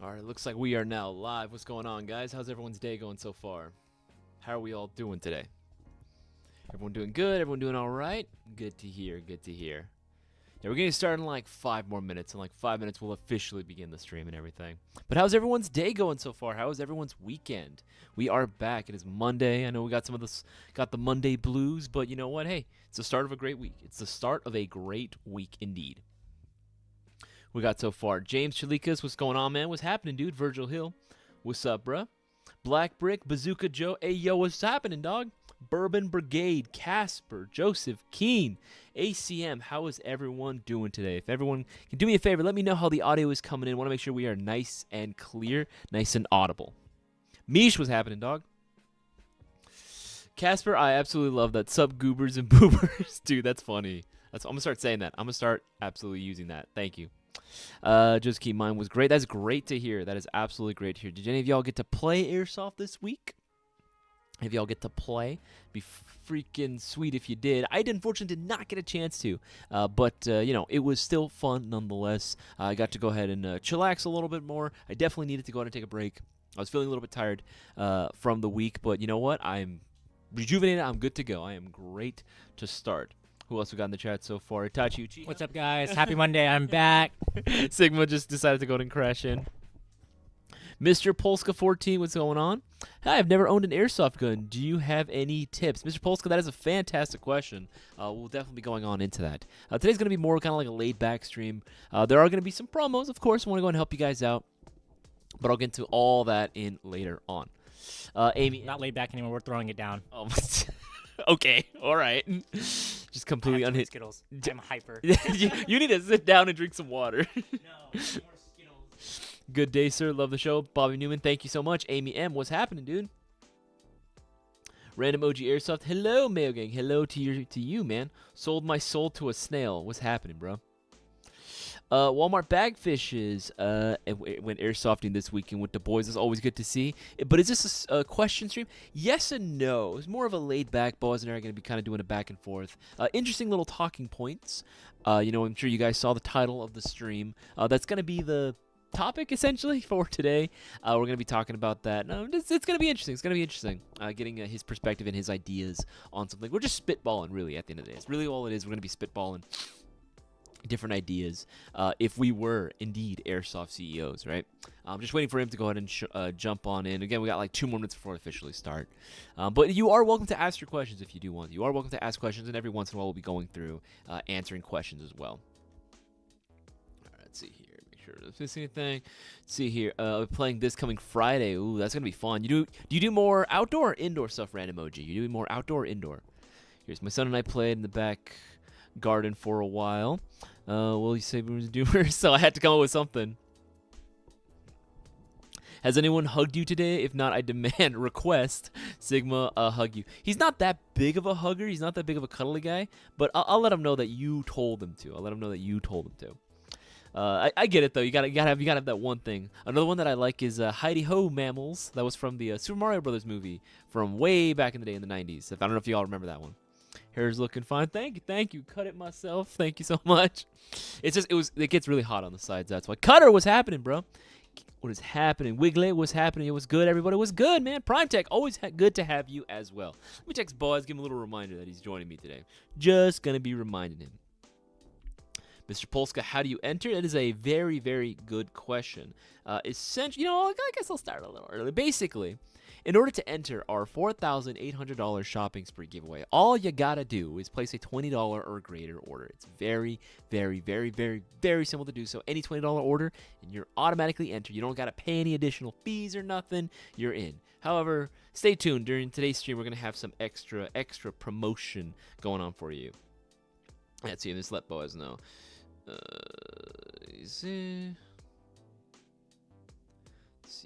All right, looks like we are now live. What's going on, guys? How's everyone's day going so far? How are we all doing today? Everyone doing good? Everyone doing all right? Good to hear. Good to hear. Yeah, we're getting started in like 5 more minutes. In like 5 minutes, we'll officially begin the stream and everything. But how's everyone's day going so far? How is everyone's weekend? We are back. It is Monday. I know we got got the Monday blues, but you know what? Hey, it's the start of a great week. It's the start of a great week indeed. We got so far. James Chalikas, what's going on, man? What's happening, dude? Virgil Hill, what's up, bruh? Black Brick, Bazooka Joe, hey, yo, what's happening, dog? Bourbon Brigade, Casper, Joseph, Keen, ACM, how is everyone doing today? If everyone can do me a favor, let me know how the audio is coming in. I want to make sure we are nice and clear, nice and audible. Mish, what's happening, dog? Casper, I absolutely love that. Sub goobers and boobers. Dude, that's funny. I'm going to start saying that. I'm going to start absolutely using that. Thank you. Just keep mine was great. That's great to hear. That is absolutely great to hear. Did any of y'all get to play Airsoft this week? If y'all get to play, be freaking sweet if you did. I unfortunately did not get a chance to, but you know, it was still fun nonetheless. I got to go ahead and chillax a little bit more. I definitely needed to go ahead and take a break. I was feeling a little bit tired from the week, but you know what? I'm rejuvenated. I'm good to go. I am great to start. Who else we got in the chat so far? Itachi Uchiha. What's up, guys? Happy Monday. I'm back. Sigma just decided to go ahead and crash in. Mr. Polska14, what's going on? Hi, I've never owned an airsoft gun. Do you have any tips? Mr. Polska, that is a fantastic question. We'll definitely be going on into that. Today's going to be more kind of like a laid-back stream. There are going to be some promos, of course. I want to go and help you guys out. But I'll get into all that in later on. Amy. Not laid back anymore. We're throwing it down. Oh, okay, all right. Just completely unhinged. Skittles. I'm hyper. You need to sit down and drink some water. No, more Skittles. Good day, sir. Love the show. Bobby Newman, thank you so much. Amy M, what's happening, dude? Random OG Airsoft. Hello, Mayo Gang. Hello to you, man. Sold my soul to a snail. What's happening, bro? Walmart Bagfishes went airsofting this weekend with the boys. It's always good to see. But is this a question stream? Yes and no. It's more of a laid-back. Boaz and I are going to be kind of doing a back and forth. Interesting little talking points. You know, I'm sure you guys saw the title of the stream. That's going to be the topic, essentially, for today. We're going to be talking about that. It's going to be interesting. It's going to be interesting getting his perspective and his ideas on something. We're just spitballing, really, at the end of the day. It's really all it is. We're going to be spitballing different ideas if we were indeed Airsoft CEOs, right? I'm just waiting for him to go ahead and jump on in. Again, we got like 2 more minutes before we officially start. But you are welcome to ask your questions if you do want. You are welcome to ask questions, and every once in a while we'll be going through answering questions as well. All right, let's see here. Make sure I don't miss anything. Let's see here. We're playing this coming Friday. Ooh, that's going to be fun. Do you do more outdoor or indoor stuff, Random OG? You do more outdoor or indoor? Here's my son and I played in the back garden for a while. Well, you say we were doers, so I had to come up with something. Has anyone hugged you today? If not, I demand request Sigma hug you. He's not that big of a hugger. He's not that big of a cuddly guy, but I'll let him know that you told him to. I'll let him know that you told him to. I get it though. You gotta have that one thing. Another one that I like is Heidi Ho Mammals. That was from the Super Mario Brothers movie from way back in the day in the 90s. I don't know if you all remember that one. Hair's looking fine. Thank you. Cut it myself. Thank you so much. It gets really hot on the sides. That's why. Cutter, what's happening, bro? What is happening? Wiglet, what's happening? It was good, everybody. It was good, man. Prime Tech, always good to have you as well. Let me text Boaz, give him a little reminder that he's joining me today. Just gonna be reminding him. Mr. Polska, how do you enter? That is a very, very good question. Essentially, I guess I'll start a little early. Basically, in order to enter our $4,800 shopping spree giveaway, all you gotta do is place a $20 or greater order. It's very, very, very, very, very simple to do so. Any $20 order, and you're automatically entered. You don't gotta pay any additional fees or nothing. You're in. However, stay tuned. During today's stream, we're gonna have some extra promotion going on for you. Let's see. Just let Boaz know. Let's see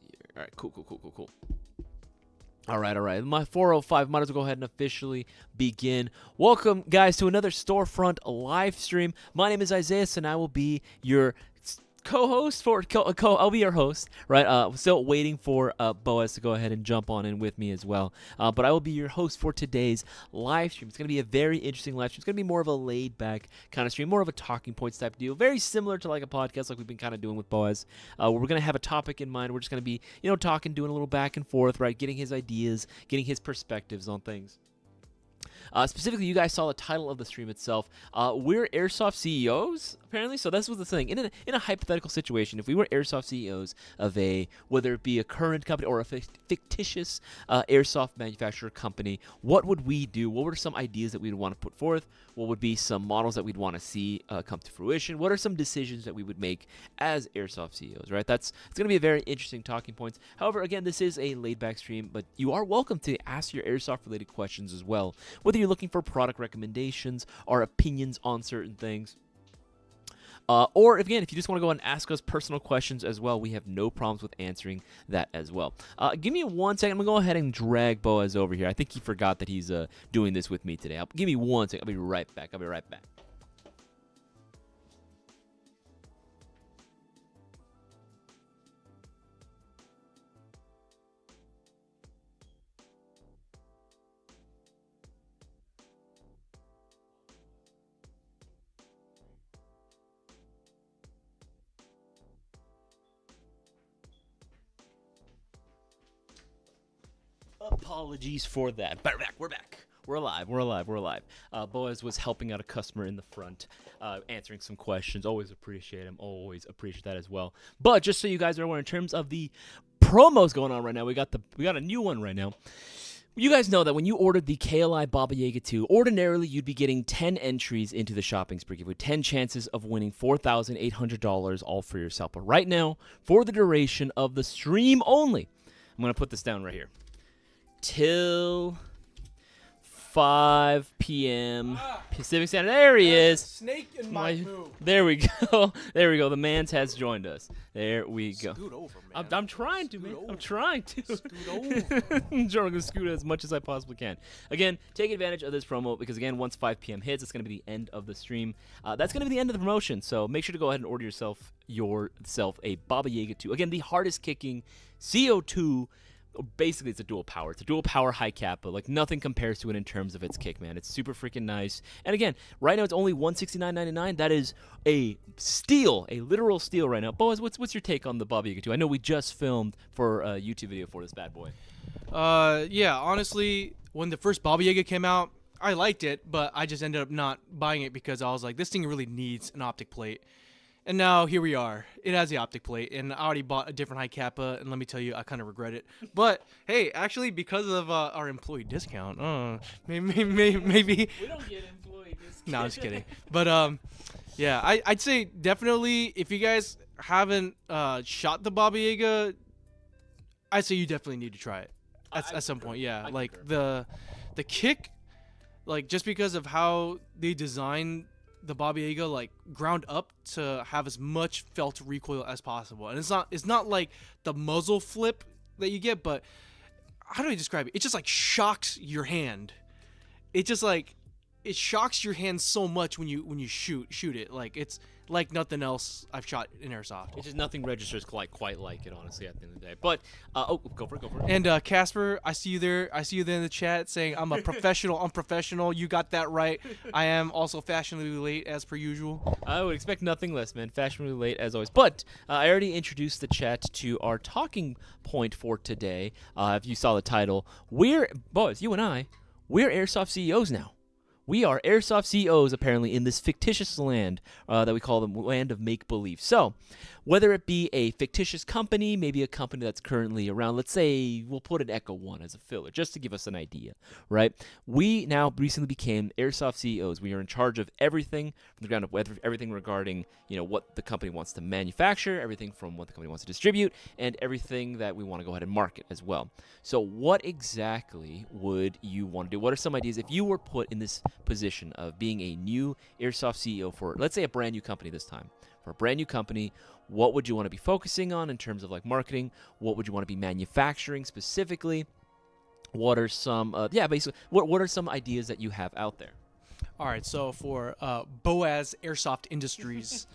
here. All right, cool. All right. My 405 might as well go ahead and officially begin. Welcome, guys, to another Storefront live stream. My name is Isaias, and I will be your co-host for I'll be your host, right? Still waiting for Boas to go ahead and jump on in with me as well. But I will be your host for today's live stream. It's going to be a very interesting live stream. It's going to be more of a laid-back kind of stream, more of a talking points type deal, very similar to like a podcast like we've been kind of doing with Boas. Where we're going to have a topic in mind. We're just going to be, talking, doing a little back and forth, right? Getting his ideas, getting his perspectives on things. Specifically, you guys saw the title of the stream itself. We're Airsoft CEOs, apparently. So this was the thing. In a hypothetical situation, if we were Airsoft CEOs of whether it be a current company or a fictitious Airsoft manufacturer company, what would we do? What were some ideas that we'd want to put forth? What would be some models that we'd want to see come to fruition? What are some decisions that we would make as Airsoft CEOs, right? It's going to be a very interesting talking points. However, again, this is a laid-back stream, but you are welcome to ask your Airsoft-related questions as well. Whether you're looking for product recommendations or opinions on certain things. Or, again, if you just want to go and ask us personal questions as well, we have no problems with answering that as well. Give me 1 second. I'm going to go ahead and drag Boaz over here. I think he forgot that he's doing this with me today. Give me 1 second. I'll be right back. Apologies for that. But we're back. We're alive. Boaz was helping out a customer in the front, answering some questions. Always appreciate him. Always appreciate that as well. But just so you guys are aware, in terms of the promos going on right now, we got a new one right now. You guys know that when you ordered the KLI Baba Yaga 2, ordinarily you'd be getting 10 entries into the shopping spree with 10 chances of winning $4,800 all for yourself. But right now, for the duration of the stream only, I'm going to put this down right here. Till 5 p.m. Pacific Standard. There he is. Snake in my move. There we go. The man's has joined us. There we go. Scoot over, man. I'm trying to, man. I'm trying to. Scoot over. I'm trying to scoot as much as I possibly can. Again, take advantage of this promo because, again, once 5 p.m. hits, it's going to be the end of the stream. That's going to be the end of the promotion, so make sure to go ahead and order yourself a Baba Yaga 2. Again, the hardest kicking CO2. Basically, it's a dual power. It's a dual power high kappa. Like, nothing compares to it in terms of its kick, man. It's super freaking nice. And again, right now it's only $169.99. That is a steal, a literal steal right now. Boaz, what's your take on the Baba Yaga 2? I know we just filmed for a YouTube video for this bad boy. Yeah, honestly, when the first Baba Yaga came out, I liked it, but I just ended up not buying it because I was like, this thing really needs an optic plate. And now here we are. It has the optic plate, and I already bought a different high kappa, and let me tell you, I kind of regret it. But hey, actually, because of our employee discount, maybe. We don't get employee discount. No, I'm just kidding. But yeah, I'd say definitely if you guys haven't shot the Baba Yaga, I'd say you definitely need to try it at some point. Yeah, like the kick, like just because of how they designed the Baba Yaga, like ground up to have as much felt recoil as possible, and it's not like the muzzle flip that you get, but how do I describe it? It just like shocks your hand. It just like it shocks your hand so much when you shoot it. Like it's like nothing else I've shot in Airsoft. It's just nothing registers quite like it, honestly, at the end of the day. But go for it. And Casper, I see you there in the chat saying I'm a professional. I'm professional. You got that right. I am also fashionably late as per usual. I would expect nothing less, man. Fashionably late as always. But I already introduced the chat to our talking point for today. If you saw the title, boys, you and I, we're Airsoft CEOs now. We are Airsoft CEOs, apparently, in this fictitious land that we call the land of make-believe. So, whether it be a fictitious company, maybe a company that's currently around, let's say we'll put an Echo One as a filler, just to give us an idea, right? We now recently became Airsoft CEOs. We are in charge of everything from the ground up, everything regarding, what the company wants to manufacture, everything from what the company wants to distribute, and everything that we want to go ahead and market as well. So, what exactly would you want to do? What are some ideas if you were put in this position of being a new Airsoft CEO for, let's say, a brand new company this time? For a brand new company, what would you want to be focusing on in terms of like marketing? What would you want to be manufacturing specifically? What are some basically what are some ideas that you have out there? All right, so for Bowas Airsoft Industries,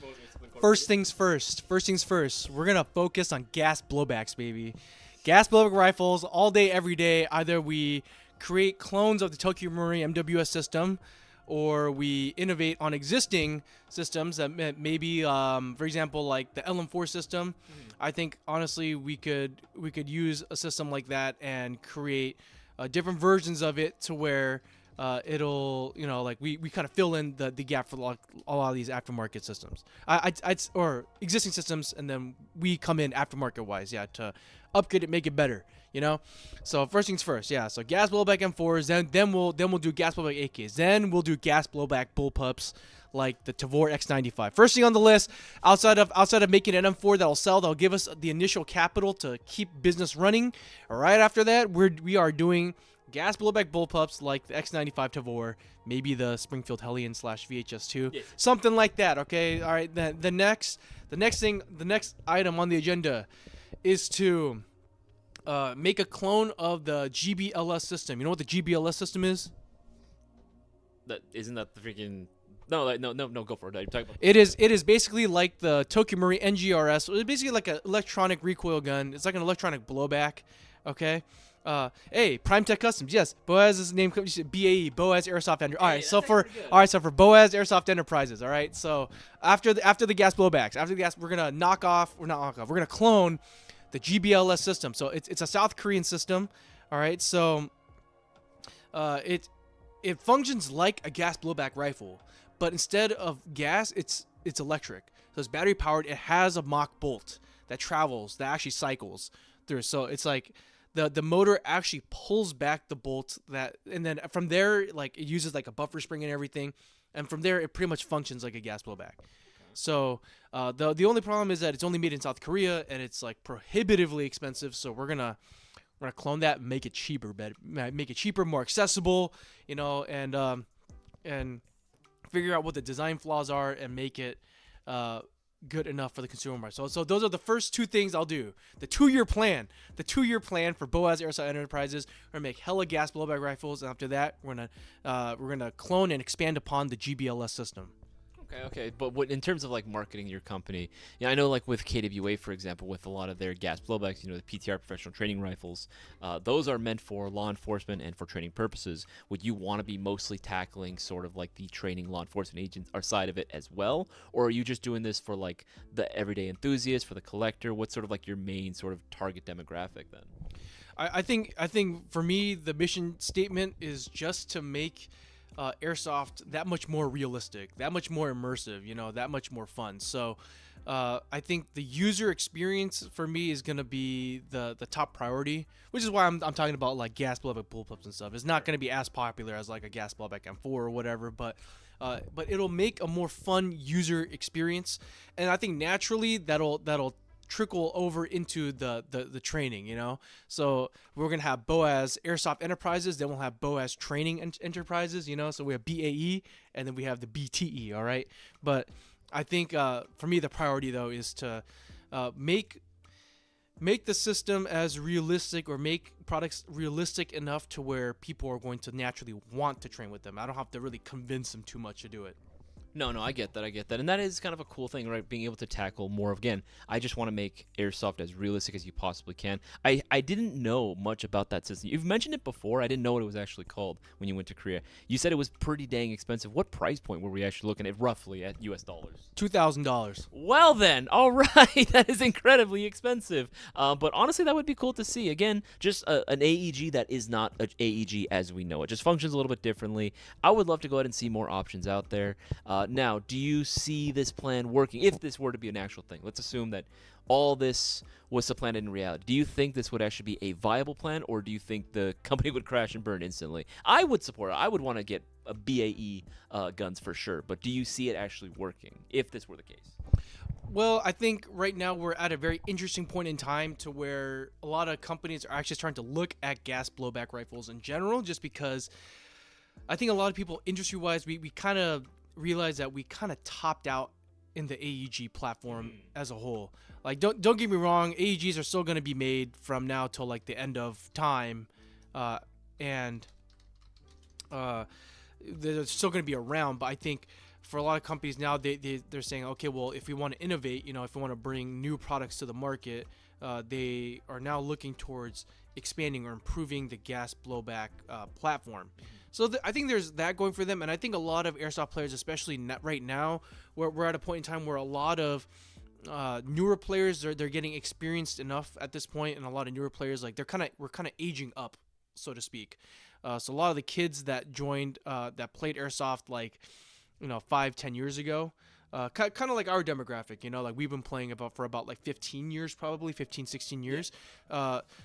first things first. We're gonna focus on gas blowbacks, baby. Gas blowback rifles all day, every day. Either we create clones of the Tokyo Marine MWS system, or we innovate on existing systems that maybe, for example, like the LM4 system. I think honestly we could use a system like that and create different versions of it to where it'll, like we kind of fill in the gap for a lot of these aftermarket systems, or existing systems, and then we come in aftermarket wise, to upgrade it, make it better, So first things first, so gas blowback M4s, then we'll do gas blowback AKs, then we'll do gas blowback bullpups like the Tavor X95. First thing on the list, outside of making an M4 that'll give us the initial capital to keep business running. Right after that, we are doing gas blowback bullpups like the X95 Tavor, maybe the Springfield Hellion / VHS2, something like that. Okay, all right. The next item on the agenda is to make a clone of the GBLS system. You know what the GBLS system is? That isn't that the freaking. No, go for it. You're talking about. It is basically like the Tokyo Marine NGRS. It's basically like an electronic recoil gun. It's like an electronic blowback. Okay. Hey, Prime Tech Customs. Yes, Boaz's name comes BAE, Bowas Airsoft Enterprises. All right, so for Bowas Airsoft Enterprises. All right, so after the gas blowbacks, we're gonna clone the GBLS system. So it's a South Korean system. All right, so it functions like a gas blowback rifle, but instead of gas, it's electric. So it's battery powered. It has a Mach bolt that actually cycles through. So it's like the motor actually pulls back the bolt and then from there, like, it uses like a buffer spring and everything, and from there it pretty much functions like a gas blowback. So the only problem is that it's only made in South Korea and it's like prohibitively expensive. So we're gonna clone that, make it cheaper, more accessible, and figure out what the design flaws are and make it good enough for the consumer market. So those are the first two things I'll do. The 2-year plan for Bowas Airsoft Enterprises. We're gonna make hella gas blowback rifles, and after that, we're gonna clone and expand upon the GBLS system. Okay, but in terms of like marketing your company, I know like with KWA, for example, with a lot of their gas blowbacks, the PTR professional training rifles, those are meant for law enforcement and for training purposes. Would you want to be mostly tackling sort of like the training law enforcement agents side of it as well, or are you just doing this for like the everyday enthusiast, for the collector? What's sort of like your main sort of target demographic then? I think for me, the mission statement is just to make Airsoft that much more realistic, that much more immersive, that much more fun. So I think the user experience for me is going to be the top priority, which is why I'm talking about like gas blowback bullpups and stuff. It's not going to be as popular as like a gas blowback M4 or whatever, but it'll make a more fun user experience, and I think naturally that'll trickle over into the training, So we're gonna have Bowas Airsoft Enterprises, then we'll have Bowas Training Enterprises, So we have BAE, and then we have the BTE. All right, but I think for me the priority though is to make the system as realistic, or make products realistic enough to where people are going to naturally want to train with them. I don't have to really convince them too much to do it. No, I get that, and that is kind of a cool thing, right? Being able to tackle more of, again, I just want to make Airsoft as realistic as you possibly can. I didn't know much about that system. You've mentioned it before. I didn't know what it was actually called when you went to Korea. You said it was pretty dang expensive. What price point were we actually looking at, roughly, at US dollars? $2,000. Well then, all right, that is incredibly expensive. But honestly, that would be cool to see. Again, just an AEG that is not an AEG as we know it. Just functions a little bit differently. I would love to go ahead and see more options out there. Now, do you see this plan working? If this were to be an actual thing, let's assume that all this was supplanted in reality. Do you think this would actually be a viable plan, or do you think the company would crash and burn instantly? I would support it. I would want to get a BAE guns for sure. But do you see it actually working if this were the case? Well, I think right now we're at a very interesting point in time to where a lot of companies are actually starting to look at gas blowback rifles in general, just because I think a lot of people, industry-wise, we kind of realize that we kind of topped out in the AEG platform as a whole. Like, don't get me wrong, AEGs are still going to be made from now till like the end of time, and they're still going to be around. But I think for a lot of companies now, they're saying, okay, well, if we want to innovate, if we want to bring new products to the market, they are now looking towards expanding or improving the gas blowback platform. So I think there's that going for them, and I think a lot of airsoft players, especially right now, we're at a point in time where a lot of newer players they're getting experienced enough at this point, and a lot of newer players we're kind of aging up, so to speak. So a lot of the kids that joined that played airsoft 5-10 years ago, kind of like our demographic, like we've been playing for about 15 years, probably 15-16 years.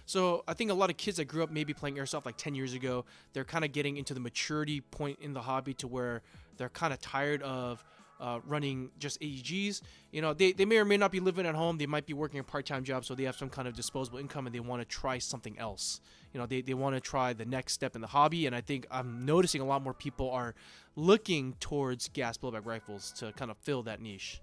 So I think a lot of kids that grew up maybe playing airsoft 10 years ago, they're kind of getting into the maturity point in the hobby to where they're kind of tired of running just AEGs. They may or may not be living at home. They might be working a part-time job, so they have some kind of disposable income, and they want to try something else. They want to try the next step in the hobby, and I think I'm noticing a lot more people are looking towards gas blowback rifles to kind of fill that niche.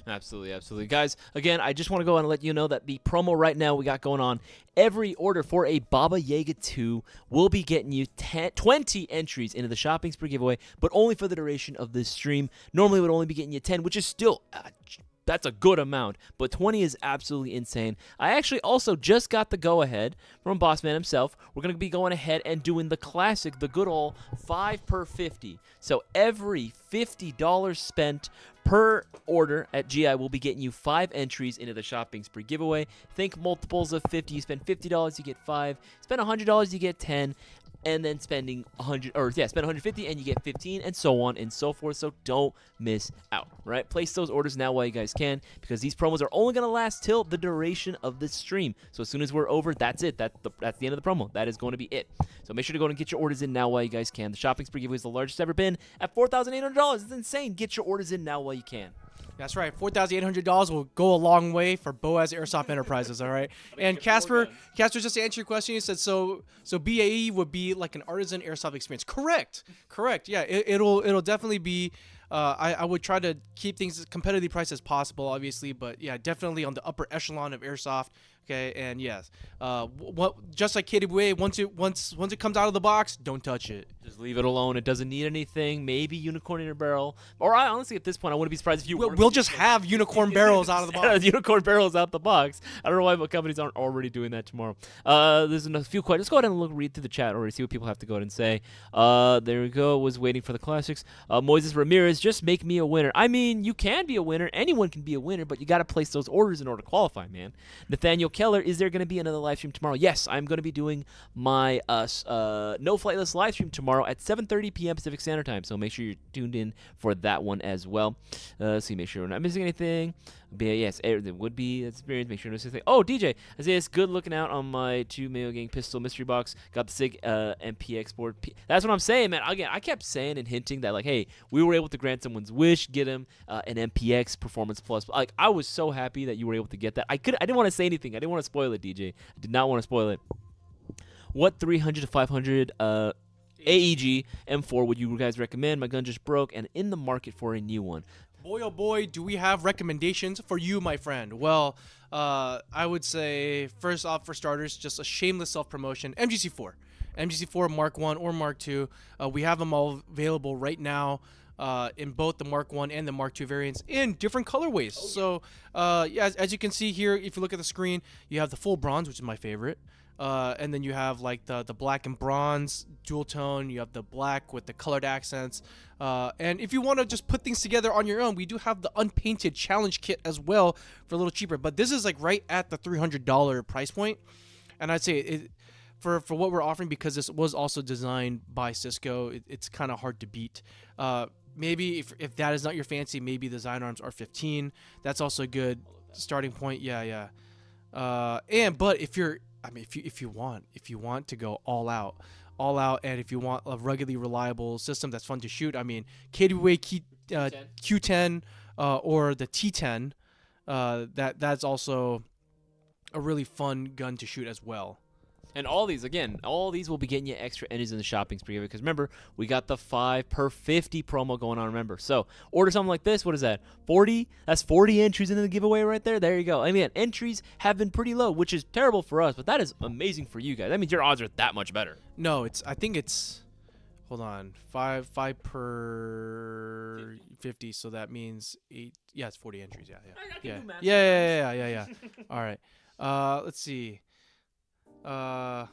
Absolutely. Guys, again, I just want to go and let you know that the promo right now we got going on, every order for a Baba Yaga 2 will be getting you 20 entries into the shopping spree giveaway, but only for the duration of this stream. Normally, it would only be getting you 10, which is still... that's a good amount, but 20 is absolutely insane. I actually also just got the go-ahead from Bossman himself. We're going to be going ahead and doing the classic, the good old 5 per 50. So every $50 spent per order at GI will be getting you 5 entries into the shopping spree giveaway. Think multiples of 50. You spend $50, you get 5. Spend $100, you get 10. And then spend 150 and you get 15, and so on and so forth. So don't miss out, right? Place those orders now while you guys can, because these promos are only going to last till the duration of the stream. So as soon as we're over, that's it. That's the end of the promo. That is going to be it. So make sure to go and get your orders in now while you guys can. The shopping spree giveaway is the largest ever been at $4,800. It's insane. Get your orders in now while you can. That's right. $4,800 will go a long way for Bowas Airsoft Enterprises. All right. And Casper, just to answer your question, he said so BAE would be like an artisan airsoft experience. Correct. Yeah. It'll definitely be. I would try to keep things as competitively priced as possible, obviously, but yeah, definitely on the upper echelon of airsoft. Okay, and yes, just like KWA, once it comes out of the box, don't touch it. Just leave it alone. It doesn't need anything. Maybe unicorn in your barrel. Or I honestly, at this point, I wouldn't be surprised if you. We'll just have unicorn barrels out of the box. Unicorn barrels out the box. I don't know why companies aren't already doing that tomorrow. There's a few questions. Let's go ahead and read through the chat or see what people have to go ahead and say. There we go. Was waiting for the classics. Moises Ramirez, just make me a winner. I mean, you can be a winner. Anyone can be a winner, but you got to place those orders in order to qualify, man. Nathaniel Keller, is there going to be another live stream tomorrow? Yes, I'm going to be doing my No Flightless live stream tomorrow at 7:30 p.m. Pacific Standard Time, so make sure you're tuned in for that one as well. So make sure we're not missing anything. But yes, there would be experience. Make sure to say, oh, DJ Isaias, good looking out on my 2 Mayo Gang pistol mystery box. Got the SIG MPX board. That's what I'm saying, man. Again, I kept saying and hinting that, hey, we were able to grant someone's wish, get him an MPX Performance Plus. I was so happy that you were able to get that. I didn't want to say anything. I didn't want to spoil it, DJ. I did not want to spoil it. What 300 to 500 AEG M4 would you guys recommend? My gun just broke and in the market for a new one. Boy, oh boy, do we have recommendations for you, my friend. Well, I would say, first off, for starters, just a shameless self-promotion, MGC4. MGC4 Mark 1 or Mark 2. We have them all available right now in both the Mark 1 and the Mark 2 variants in different colorways. So, yeah, as you can see here, if you look at the screen, you have the full bronze, which is my favorite. And then you have the black and bronze dual tone. You have the black with the colored accents. And if you want to just put things together on your own, we do have the unpainted challenge kit as well for a little cheaper. But this is right at the $300 price point. And I'd say for what we're offering, because this was also designed by Cisco, it's kind of hard to beat. Maybe if that is not your fancy, maybe the Design Arms R15. That's also a good starting point. Yeah. But if you want to go all out, and if you want a ruggedly reliable system that's fun to shoot, KWA Q10 or the T10, that's also a really fun gun to shoot as well. And all these will be getting you extra entries in the shopping spree, because remember, we got the 5 per 50 promo going on, remember. So order something like this. What is that? 40? That's 40 entries into the giveaway right there. There you go. Entries have been pretty low, which is terrible for us, but that is amazing for you guys. That means your odds are that much better. No, I think it's hold on, five per 50, so that means 8. Yeah, it's 40 entries. Yeah, yeah, yeah. All right. Let's see. I'll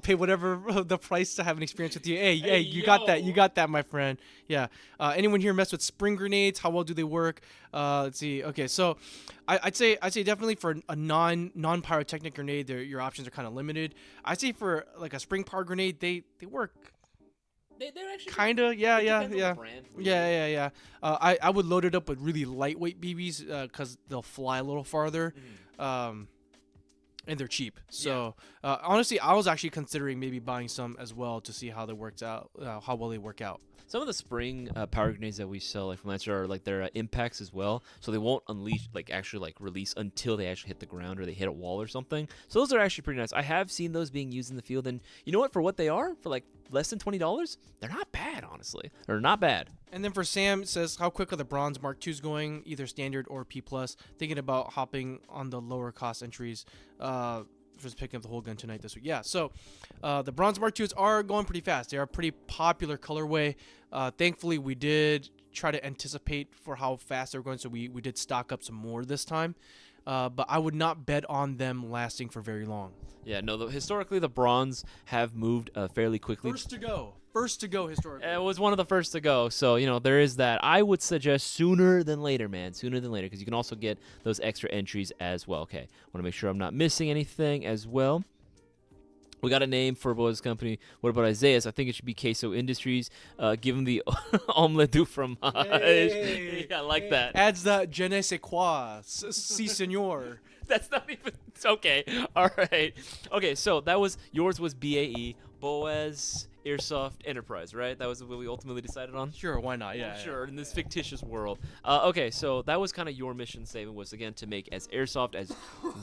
pay whatever the price to have an experience with you. Hey, you got that. You got that, my friend. Yeah. Anyone here mess with spring grenades? How well do they work? Let's see. Okay, so I'd say definitely for a non pyrotechnic grenade, your options are kind of limited. I'd say for like a spring power grenade, they work. They're actually Kinda, yeah. Yeah. I would load it up with really lightweight BBs because they'll fly a little farther. And they're cheap. So honestly, I was actually considering maybe buying some as well to see how how well they work out. Some of the spring power grenades that we sell like from Lancer are like their impacts as well, so they won't unleash release until they actually hit the ground or they hit a wall or something. So those are actually pretty nice. I have seen those being used in the field, and you know what? For what they are, for like less than $20, they're not bad, honestly. They're not bad. And then for Sam, it says, how quick are the bronze Mark IIs going, either standard or P+? Thinking about hopping on the lower cost entries. Just picking up the whole gun tonight this week. Yeah, so the bronze Mark IIs are going pretty fast. They are a pretty popular colorway. Thankfully, we did try to anticipate for how fast they're going, so we did stock up some more this time. But I would not bet on them lasting for very long. Yeah, no, historically the bronze have moved fairly quickly. First to go historically. It was one of the first to go, so there is that. I would suggest sooner than later, man, because you can also get those extra entries as well. Okay, want to make sure I'm not missing anything as well. We got a name for Bowas' company. What about Isaias? I think it should be Queso Industries. Give him the omelette du fromage. Hey, I like that. Adds the je ne sais quoi, si senor. That's not even. It's okay. All right. Okay, so yours was BAE, Bowas, Airsoft, Enterprise, right? That was what we ultimately decided on? Sure, why not? Yeah. Sure, in this fictitious world. Okay, so that was kind of your mission statement, was again to make as Airsoft as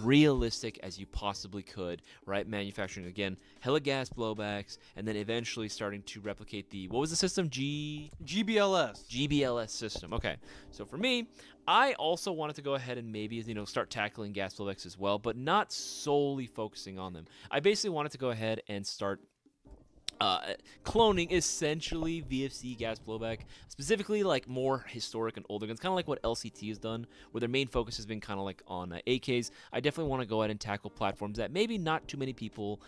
realistic as you possibly could, right? Manufacturing again hella gas blowbacks, and then eventually starting to replicate what was the system? GBLS system. Okay, so for me, I also wanted to go ahead and maybe start tackling gas blowbacks as well, but not solely focusing on them. I basically wanted to go ahead and start cloning essentially VFC gas blowback, specifically like more historic and older guns, kind of like what LCT has done, where their main focus has been kind of like on AKs. I definitely want to go ahead and tackle platforms that maybe not too many people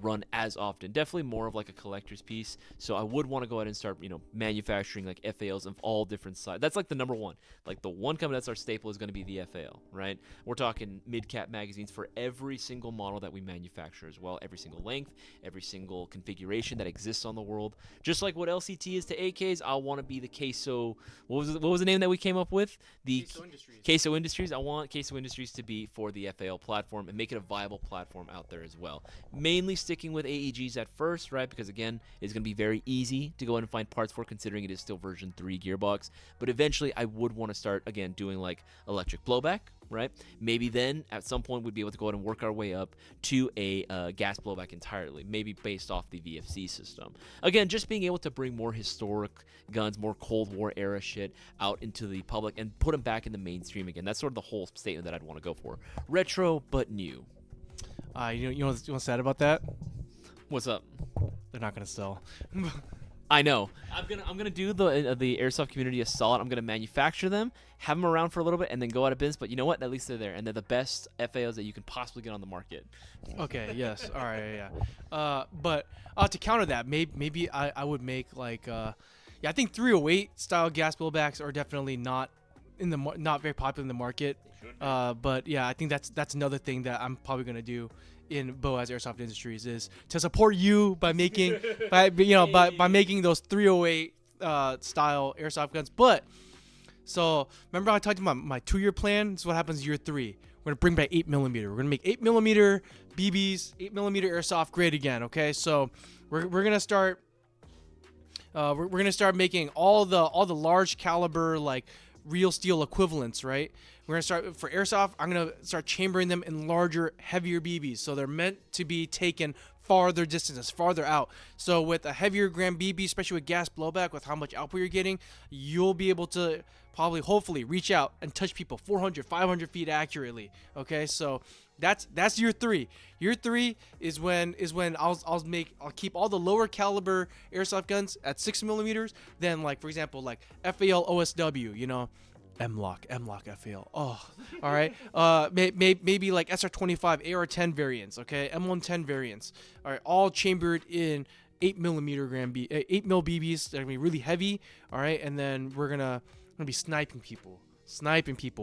run as often. Definitely more of like a collector's piece. So I would want to go ahead and start, manufacturing like FALs of all different sizes. That's like the number one. Like the one company that's our staple is going to be the FAL, right? We're talking mid-cap magazines for every single model that we manufacture as well, every single length, every single configuration that exists on the world. Just like what LCT is to AKs, I want to be the Queso. What was the name that we came up with? The Queso Industries. Queso Industries. I want Queso Industries to be for the FAL platform and make it a viable platform out there as well. Mainly sticking with AEGs at first, right? Because again, it's going to be very easy to go ahead and find parts for, considering it is still version 3 gearbox. But eventually, I would want to start again doing like electric blowback, right? Maybe then at some point we'd be able to go ahead and work our way up to a gas blowback entirely, maybe based off the VFC system. Again, just being able to bring more historic guns, more Cold War era shit out into the public and put them back in the mainstream again. That's sort of the whole statement that I'd want to go for. Retro but new. You know what's sad about that? What's up? They're not gonna sell. I know. I'm gonna do the airsoft community a solid. I'm gonna manufacture them, have them around for a little bit, and then go out of business. But you know what? At least they're there, and they're the best FAOs that you can possibly get on the market. Okay. Yes. All right. Yeah. But to counter that, maybe I would make like I think 308 style gas blowbacks are definitely not very popular in the market. But yeah, I think that's another thing that I'm probably gonna do in Bowas Airsoft Industries is to support you by making by making those 308 style airsoft guns. But so remember I talked about my 2-year plan? This is what happens year 3. We're gonna bring back 8mm. We're gonna make 8mm BBs, 8mm airsoft great again. Okay, so we're gonna start. We're gonna start making all the large caliber like real steel equivalents, right? We're gonna start for airsoft. I'm gonna start chambering them in larger, heavier BBs, so they're meant to be taken farther distances, farther out. So with a heavier gram BB, especially with gas blowback, with how much output you're getting, you'll be able to hopefully reach out and touch people 400, 500 feet accurately. Okay, so That's year 3. Year 3 is when I'll keep all the lower caliber airsoft guns at 6mm. Then like for example like FAL OSW, you know, M-Lock FAL. Oh, all right. Maybe like SR25 AR10 variants. Okay, M110 variants. All right, all chambered in 8 mil BBs. They're gonna be really heavy. All right, and then we're gonna be sniping people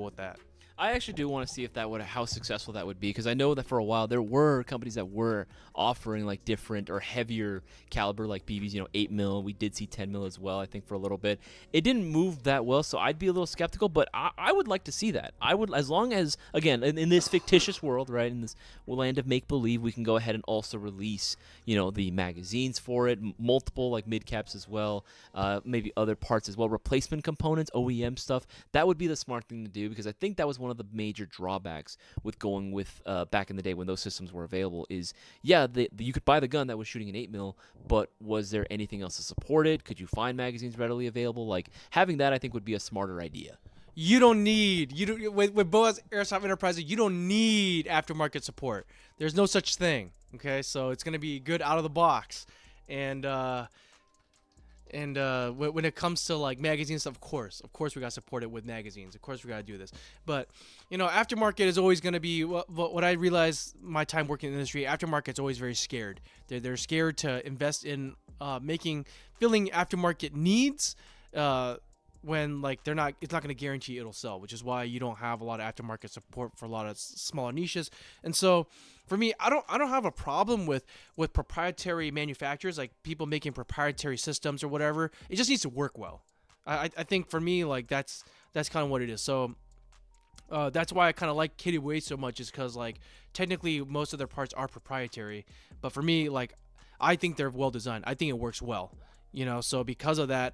with that. I actually do want to see if how successful that would be, because I know that for a while there were companies that were offering like different or heavier caliber like BBs, you know, 8 mil. We did see 10 mil as well, I think, for a little bit. It didn't move that well, so I'd be a little skeptical, but I would like to see that. I would, as long as, again, in this fictitious world, right, in this land of make-believe, we can go ahead and also release, you know, the magazines for it, multiple like mid-caps as well, maybe other parts as well, replacement components, OEM stuff. That would be the smart thing to do, because I think that was one of the major drawbacks with going with back in the day when those systems were available is, yeah, you could buy the gun that was shooting an 8 mil, but was there anything else to support it? Could you find magazines readily available? Like, having that, I think, would be a smarter idea. With Bowas Airsoft Enterprises, you don't need aftermarket support. There's no such thing. Okay, so it's gonna be good out of the box, and when it comes to like magazines, of course we gotta support it with magazines. Of course we gotta do this. But you know, aftermarket is always gonna be what I realize my time working in the industry. Aftermarket's always very scared. They're scared to invest in filling aftermarket needs. When like it's not going to guarantee it'll sell, which is why you don't have a lot of aftermarket support for a lot of smaller niches. And so for me, I don't have a problem with proprietary manufacturers, like people making proprietary systems or whatever. It just needs to work well. I think for me, like that's kind of what it is. So that's why I kind of like KLI so much, is because like technically most of their parts are proprietary, but for me, like I think they're well designed. I think it works well, you know. So because of that,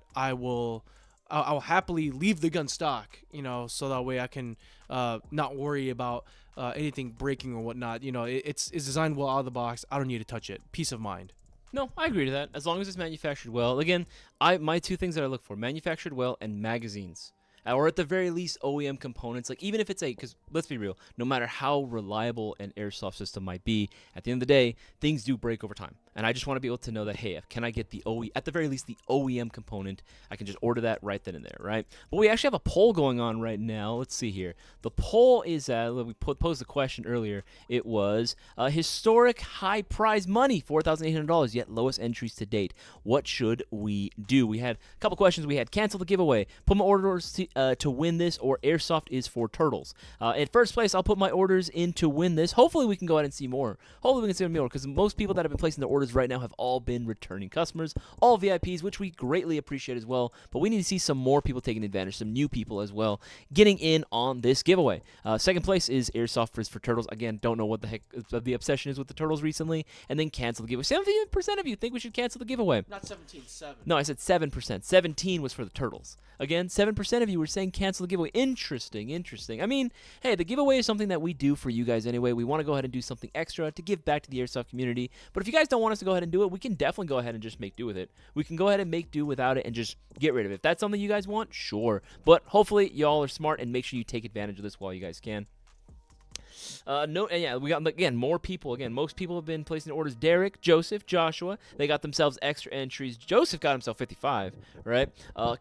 I'll happily leave the gun stock, you know, so that way I can not worry about anything breaking or whatnot. You know, it's designed well out of the box. I don't need to touch it. Peace of mind. No, I agree to that. As long as it's manufactured well. Again, my two things that I look for: manufactured well and magazines. Or at the very least, OEM components. Like, even if it's because let's be real, no matter how reliable an airsoft system might be, at the end of the day, things do break over time. And I just want to be able to know that, hey, can I get at the very least, the OEM component? I can just order that right then and there, right? But we actually have a poll going on right now. Let's see here. The poll is, we posed the question earlier. It was historic high prize money, $4,800, yet lowest entries to date. What should we do? We had a couple questions. We had cancel the giveaway, put my orders to win this, or airsoft is for turtles. In first place, I'll put my orders in to win this. Hopefully we can go ahead and see more. Hopefully we can see more, because most people that have been placing their orders right now have all been returning customers, all VIPs, which we greatly appreciate as well. But we need to see some more people taking advantage, some new people as well, getting in on this giveaway. Second place is airsoft is for turtles. Again, don't know what the heck the obsession is with the turtles recently. And then cancel the giveaway. 70% of you think we should cancel the giveaway. Not 17, 7. No, I said 7%. 17 was for the turtles. Again, 7% of you were saying cancel the giveaway. Interesting. I mean, hey, the giveaway is something that we do for you guys anyway. We want to go ahead and do something extra to give back to the airsoft community. But if you guys don't want us to go ahead and do it, we can definitely go ahead and just make do with it. We can go ahead and make do without it and just get rid of it. If that's something you guys want, sure. But hopefully y'all are smart and make sure you take advantage of this while you guys can. We got, again, more people. Again, most people have been placing orders. Derek, Joseph, Joshua, they got themselves extra entries. Joseph got himself 55, right?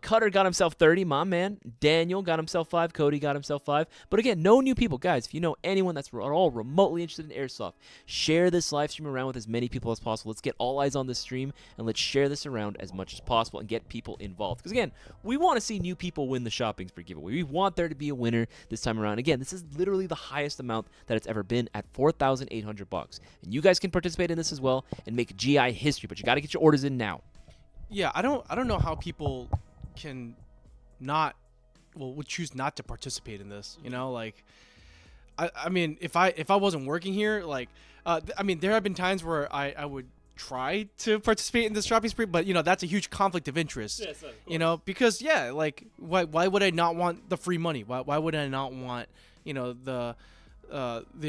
Cutter got himself 30, my man. Daniel got himself 5. Cody got himself 5. But again, no new people. Guys, if you know anyone that's at all remotely interested in airsoft, share this live stream around with as many people as possible. Let's get all eyes on this stream, and let's share this around as much as possible and get people involved. Because again, we want to see new people win the shopping spree giveaway. We want there to be a winner this time around. Again, this is literally the highest amount that it's ever been at $4,800, and you guys can participate in this as well and make GI history. But you got to get your orders in now. Yeah, I don't know how people can would choose not to participate in this. You know, like I mean, if I wasn't working here, like I mean, there have been times where I would try to participate in this shopping spree, but you know, that's a huge conflict of interest. Yes, of you know, because yeah, like why would I not want the free money? Why would I not want, you know, the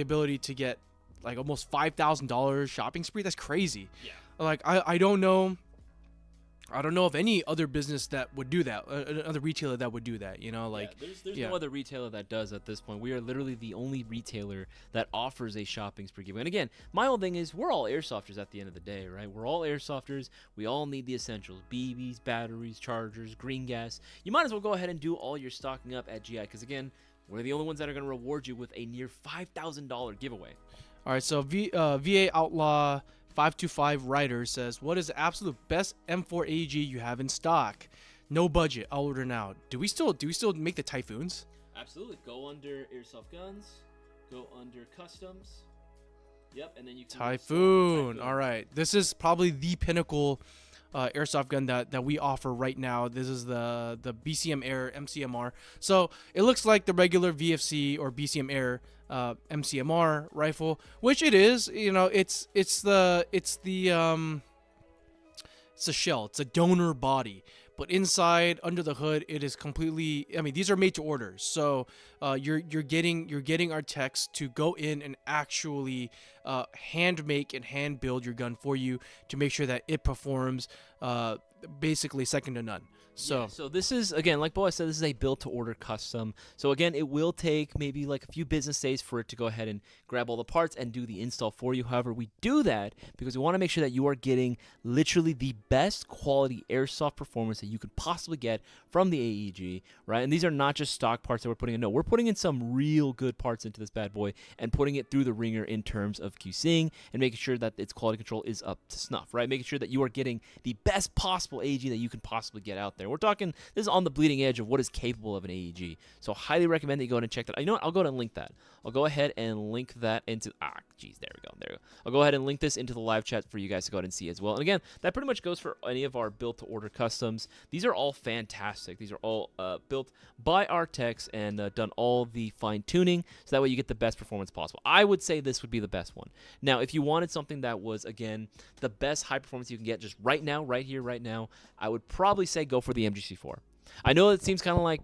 ability to get like almost $5,000 shopping spree? That's crazy. Yeah. Like I don't know I don't know of any other business that would do that, another retailer that would do that, like, there's no other retailer that does at this point. We are literally the only retailer that offers a shopping spree giveaway. And again, my whole thing is we're all airsofters at the end of the day, right? We're all airsofters. We all need the essentials: BBs, batteries, chargers, green gas. You might as well go ahead and do all your stocking up at GI, because again, we're the only ones that are going to reward you with a near $5,000 giveaway. All right, so VA Outlaw 525 Rider says, what is the absolute best M4 AEG you have in stock? No budget. I'll order now. Do we still make the Typhoons? Absolutely. Go under Airsoft Guns. Go under Customs. Yep, and then you can Typhoon. All right. This is probably the pinnacle airsoft gun that we offer right now. This is the BCM Air MCMR. So it looks like the regular VFC or BCM Air MCMR rifle, which it is. It's a shell. It's a donor body. But inside, under the hood, it is completely. I mean, these are made to order. So you're getting our techs to go in and actually hand make and hand build your gun for you to make sure that it performs basically second to none. So this is, again, like Bowas said, this is a built-to-order custom. So again, it will take maybe like a few business days for it to go ahead and grab all the parts and do the install for you. However, we do that because we want to make sure that you are getting literally the best quality airsoft performance that you could possibly get from the AEG, right? And these are not just stock parts that we're putting in. No, we're putting in some real good parts into this bad boy and putting it through the ringer in terms of QCing and making sure that its quality control is up to snuff, right? Making sure that you are getting the best possible AEG that you can possibly get out there. We're talking, this is on the bleeding edge of what is capable of an AEG. So highly recommend that you go ahead and check that. You know what? I'll go ahead and link that. I'll go ahead and link that into, there we go. I'll go ahead and link this into the live chat for you guys to go ahead and see as well. And again, that pretty much goes for any of our built-to-order customs. These are all fantastic. These are all built by our techs and done all the fine-tuning, so that way you get the best performance possible. I would say this would be the best one. Now, if you wanted something that was, again, the best high performance you can get just right now, right here, right now, I would probably say go for the MGC4. I know it seems kind of like,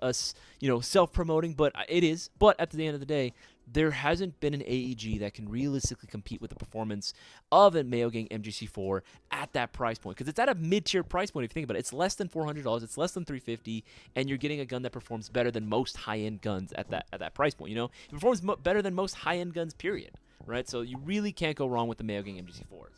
us, self-promoting, but it is. But at the end of the day, there hasn't been an AEG that can realistically compete with the performance of a Mayo Gang MGC4 at that price point, because it's at a mid-tier price point. If you think about it, it's less than $400, it's less than $350, and you're getting a gun that performs better than most high-end guns at that price point. It performs better than most high-end guns, period. Right? So you really can't go wrong with the Mayo Gang MGC4s.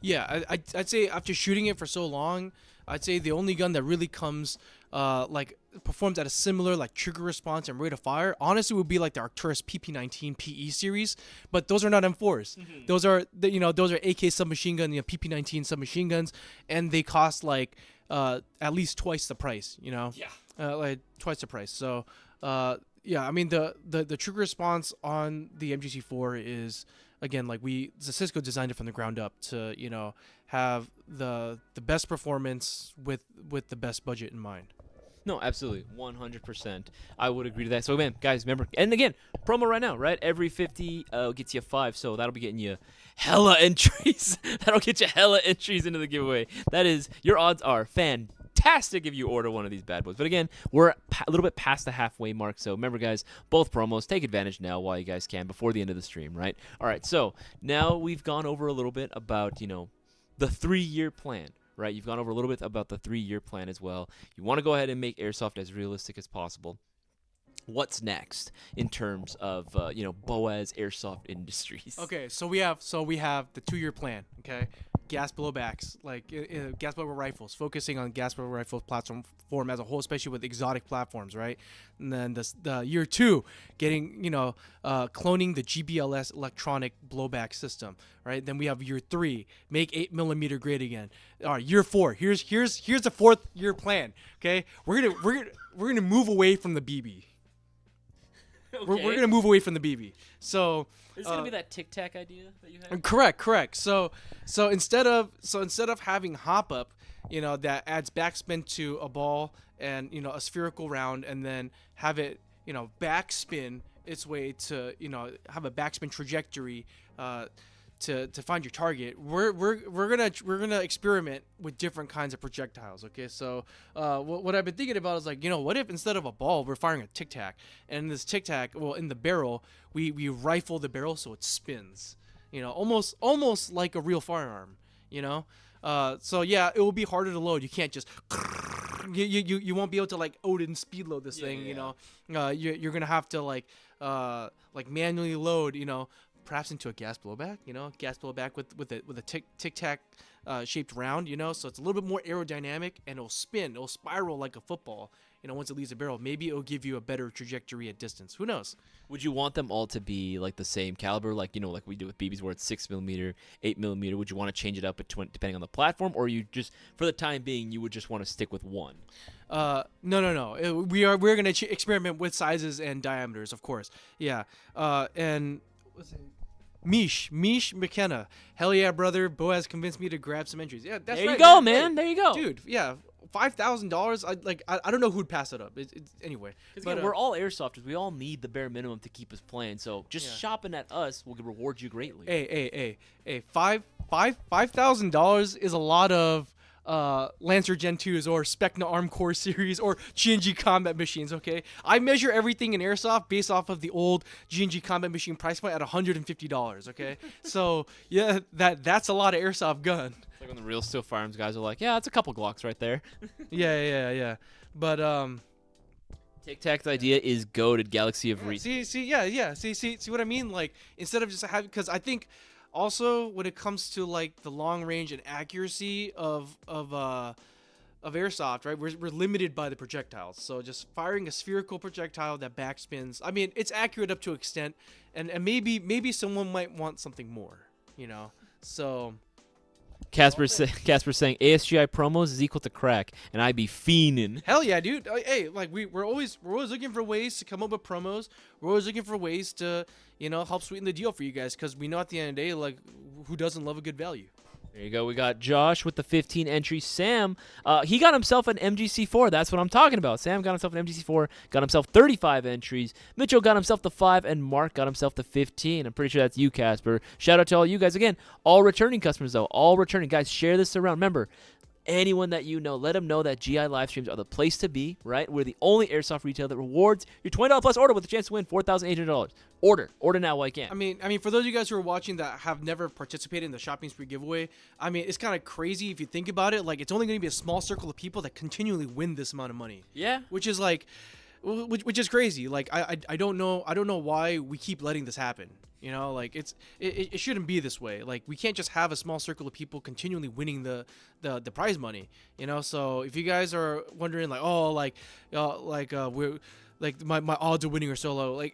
Yeah, I'd say after shooting it for so long, I'd say the only gun that really comes performs at a similar trigger response and rate of fire, honestly, would be like the Arcturus PP19 PE series, but those are not M4s. Mm-hmm. Those are AK submachine gun, PP19 submachine guns, and they cost at least twice the price. Twice the price. So I mean the trigger response on the MGC4 is, again, Cisco designed it from the ground up to have the best performance with the best budget in mind. No, absolutely, 100%. I would agree to that. So, man, guys, remember, and again, promo right now, right? Every 50 gets you 5, so that'll be getting you hella entries. That'll get you hella entries into the giveaway. That is, your odds are fantastic if you order one of these bad boys. But again, we're a little bit past the halfway mark, so remember, guys, both promos, take advantage now while you guys can before the end of the stream, right? All right, so now we've gone over a little bit about, the 3-year plan. Right, you've gone over a little bit about the 3-year plan as well. You want to go ahead and make airsoft as realistic as possible. What's next in terms of Bowas Airsoft Industries? Okay, so we have the 2-year plan. Okay, gas blowbacks, gas blower rifles, focusing on gas blower rifle platform as a whole, especially with exotic platforms, right? And then the year 2, getting cloning the GBLS electronic blowback system, right? Then we have year 3, make 8mm great again. All right, year 4, here's the 4th year plan. Okay, we're gonna move away from the BB. Okay. We're gonna move away from the BB. So it's gonna be that Tic Tac idea that you had. Correct. So instead of having hop up, that adds backspin to a ball and a spherical round, and then have it backspin its way to have a backspin trajectory to find your target. We're gonna experiment with different kinds of projectiles. Okay, so what I've been thinking about is what if instead of a ball we're firing a Tic Tac, and this Tic Tac, in the barrel we rifle the barrel so it spins, almost like a real firearm. So yeah, it will be harder to load. You can't just you won't be able to like Odin speed load this thing. You know, you're gonna have to like manually load. You know, perhaps into a gas blowback. You know, gas blowback with a tic tac shaped round. You know, so it's a little bit more aerodynamic and it'll spin. It'll spiral like a football. You know, once it leaves the barrel, maybe it'll give you a better trajectory at distance. Who knows? Would you want them all to be like the same caliber, like like we do with BBs, where it's 6mm, 8mm? Would you want to change it up depending on the platform, or you just, for the time being, you would just want to stick with one? No. We're gonna experiment with sizes and diameters, of course. Yeah. And what's it? Mish McKenna. Hell yeah, brother. Boaz convinced me to grab some entries. Yeah, that's there right. You go, man. man. There you go, Dude. Yeah. $5,000. I don't know who'd pass it up. Anyway. But we're all airsofters. We all need the bare minimum to keep us playing. So just shopping at us will reward you greatly. Hey. $5,000 is a lot of Lancer Gen 2s or Specna Arm Core series or G&G combat machines, okay? I measure everything in airsoft based off of the old G&G combat machine price point at $150, okay? So, yeah, that's a lot of airsoft gun. It's like when the real Steel Firearms guys are like, yeah, it's a couple Glocks right there. Yeah. But Tic Tac's idea is goated Galaxy of Reach. See what I mean? Like, instead of just having, because I think also when it comes to like the long range and accuracy of airsoft, right? We're limited by the projectiles. So just firing a spherical projectile that backspins. I mean, it's accurate up to an extent, and maybe someone might want something more, you know. So Casper saying ASGI promos is equal to crack, and I be fiending. Hell yeah, dude. Hey, like we're always looking for ways to come up with promos. We're always looking for ways to, you know, help sweeten the deal for you guys, because we know at the end of the day, like, who doesn't love a good value? There you go. We got Josh with the 15 entry. Sam, he got himself an MGC4. That's what I'm talking about. Sam got himself an MGC4, got himself 35 entries. Mitchell got himself the 5, and Mark got himself the 15. I'm pretty sure that's you, Casper. Shout out to all you guys. Again, all returning customers, though. All returning. Guys, share this around. Remember, anyone that you know, let them know that GI live streams are the place to be, right? We're the only airsoft retailer that rewards your $20 plus order with a chance to win $4,800. Order now while you can. I mean, for those of you guys who are watching that have never participated in the shopping spree giveaway, I mean, it's kind of crazy if you think about it. Like, it's only going to be a small circle of people that continually win this amount of money. Yeah. Which is like, which is crazy. Like, I don't know why we keep letting this happen. You know, like it shouldn't be this way. Like, we can't just have a small circle of people continually winning the prize money. You know, so if you guys are wondering, like, we're like my odds of winning are so low. Like,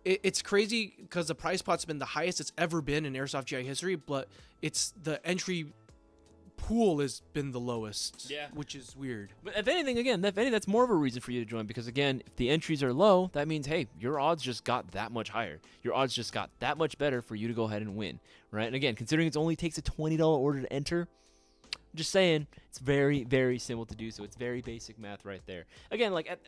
it's crazy because the prize pot's been the highest it's ever been in Airsoft GI history, but it's the entry pool has been the lowest. Yeah, which is weird. But if anything, that's more of a reason for you to join, because again, if the entries are low, that means, hey, your odds just got that much higher. Your odds just got that much better for you to go ahead and win, right? And again, considering it only takes a $20 order to enter, I'm just saying, it's very, very simple to do so. It's very basic math right there. Again, like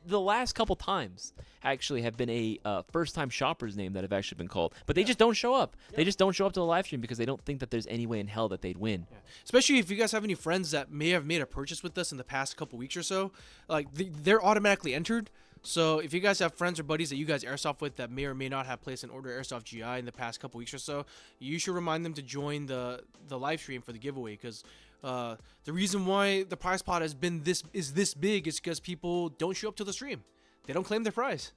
the last couple times actually have been a first-time shopper's name that have actually been called, but they just don't show up. Yeah. They just don't show up to the live stream because they don't think that there's any way in hell that they'd win. Yeah. Especially if you guys have any friends that may have made a purchase with us in the past couple weeks or so, like they're automatically entered. So if you guys have friends or buddies that you guys airsoft with that may or may not have placed an order Airsoft GI in the past couple weeks or so, you should remind them to join the live stream for the giveaway, because the reason why the prize pot has been this big is because people don't show up to the stream. They don't claim their prize.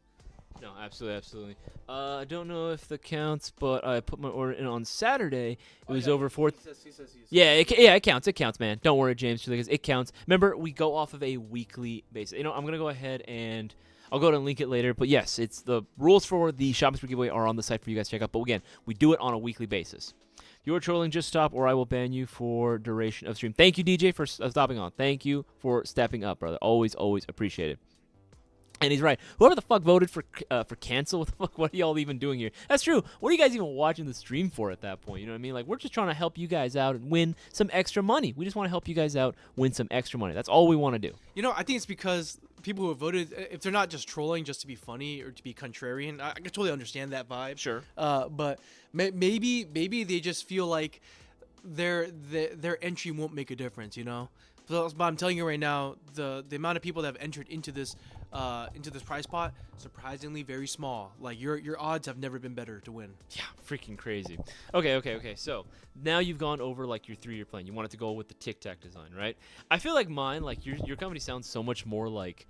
No, absolutely. I don't know if that counts, but I put my order in on Saturday. It was over 4. He says. Yeah, it counts. It counts, man. Don't worry, James, because it counts. Remember, we go off of a weekly basis. You know, I'm gonna go ahead and I'll go ahead and link it later. But yes, it's the rules for the shopping spree giveaway are on the site for you guys to check out. But again, we do it on a weekly basis. If you're trolling, just stop, or I will ban you for duration of stream. Thank you, DJ, for stopping on. Thank you for stepping up, brother. Always appreciate it. And he's right. Whoever the fuck voted for cancel, what the fuck? What are y'all even doing here? That's true. What are you guys even watching the stream for at that point? You know what I mean? Like, we're just trying to help you guys out and win some extra money. We just want to help you guys out, win some extra money. That's all we want to do. You know, I think it's because people who have voted, if they're not just trolling just to be funny or to be contrarian, I can totally understand that vibe. Sure. But maybe they just feel like their entry won't make a difference. You know. But I'm telling you right now, the amount of people that have entered into this into this prize pot, surprisingly very small. Like your odds have never been better to win. Yeah, freaking crazy. Okay. So now you've gone over like your 3-year plan. You wanted to go with the Tic Tac design, right? I feel like mine, like your company sounds so much more like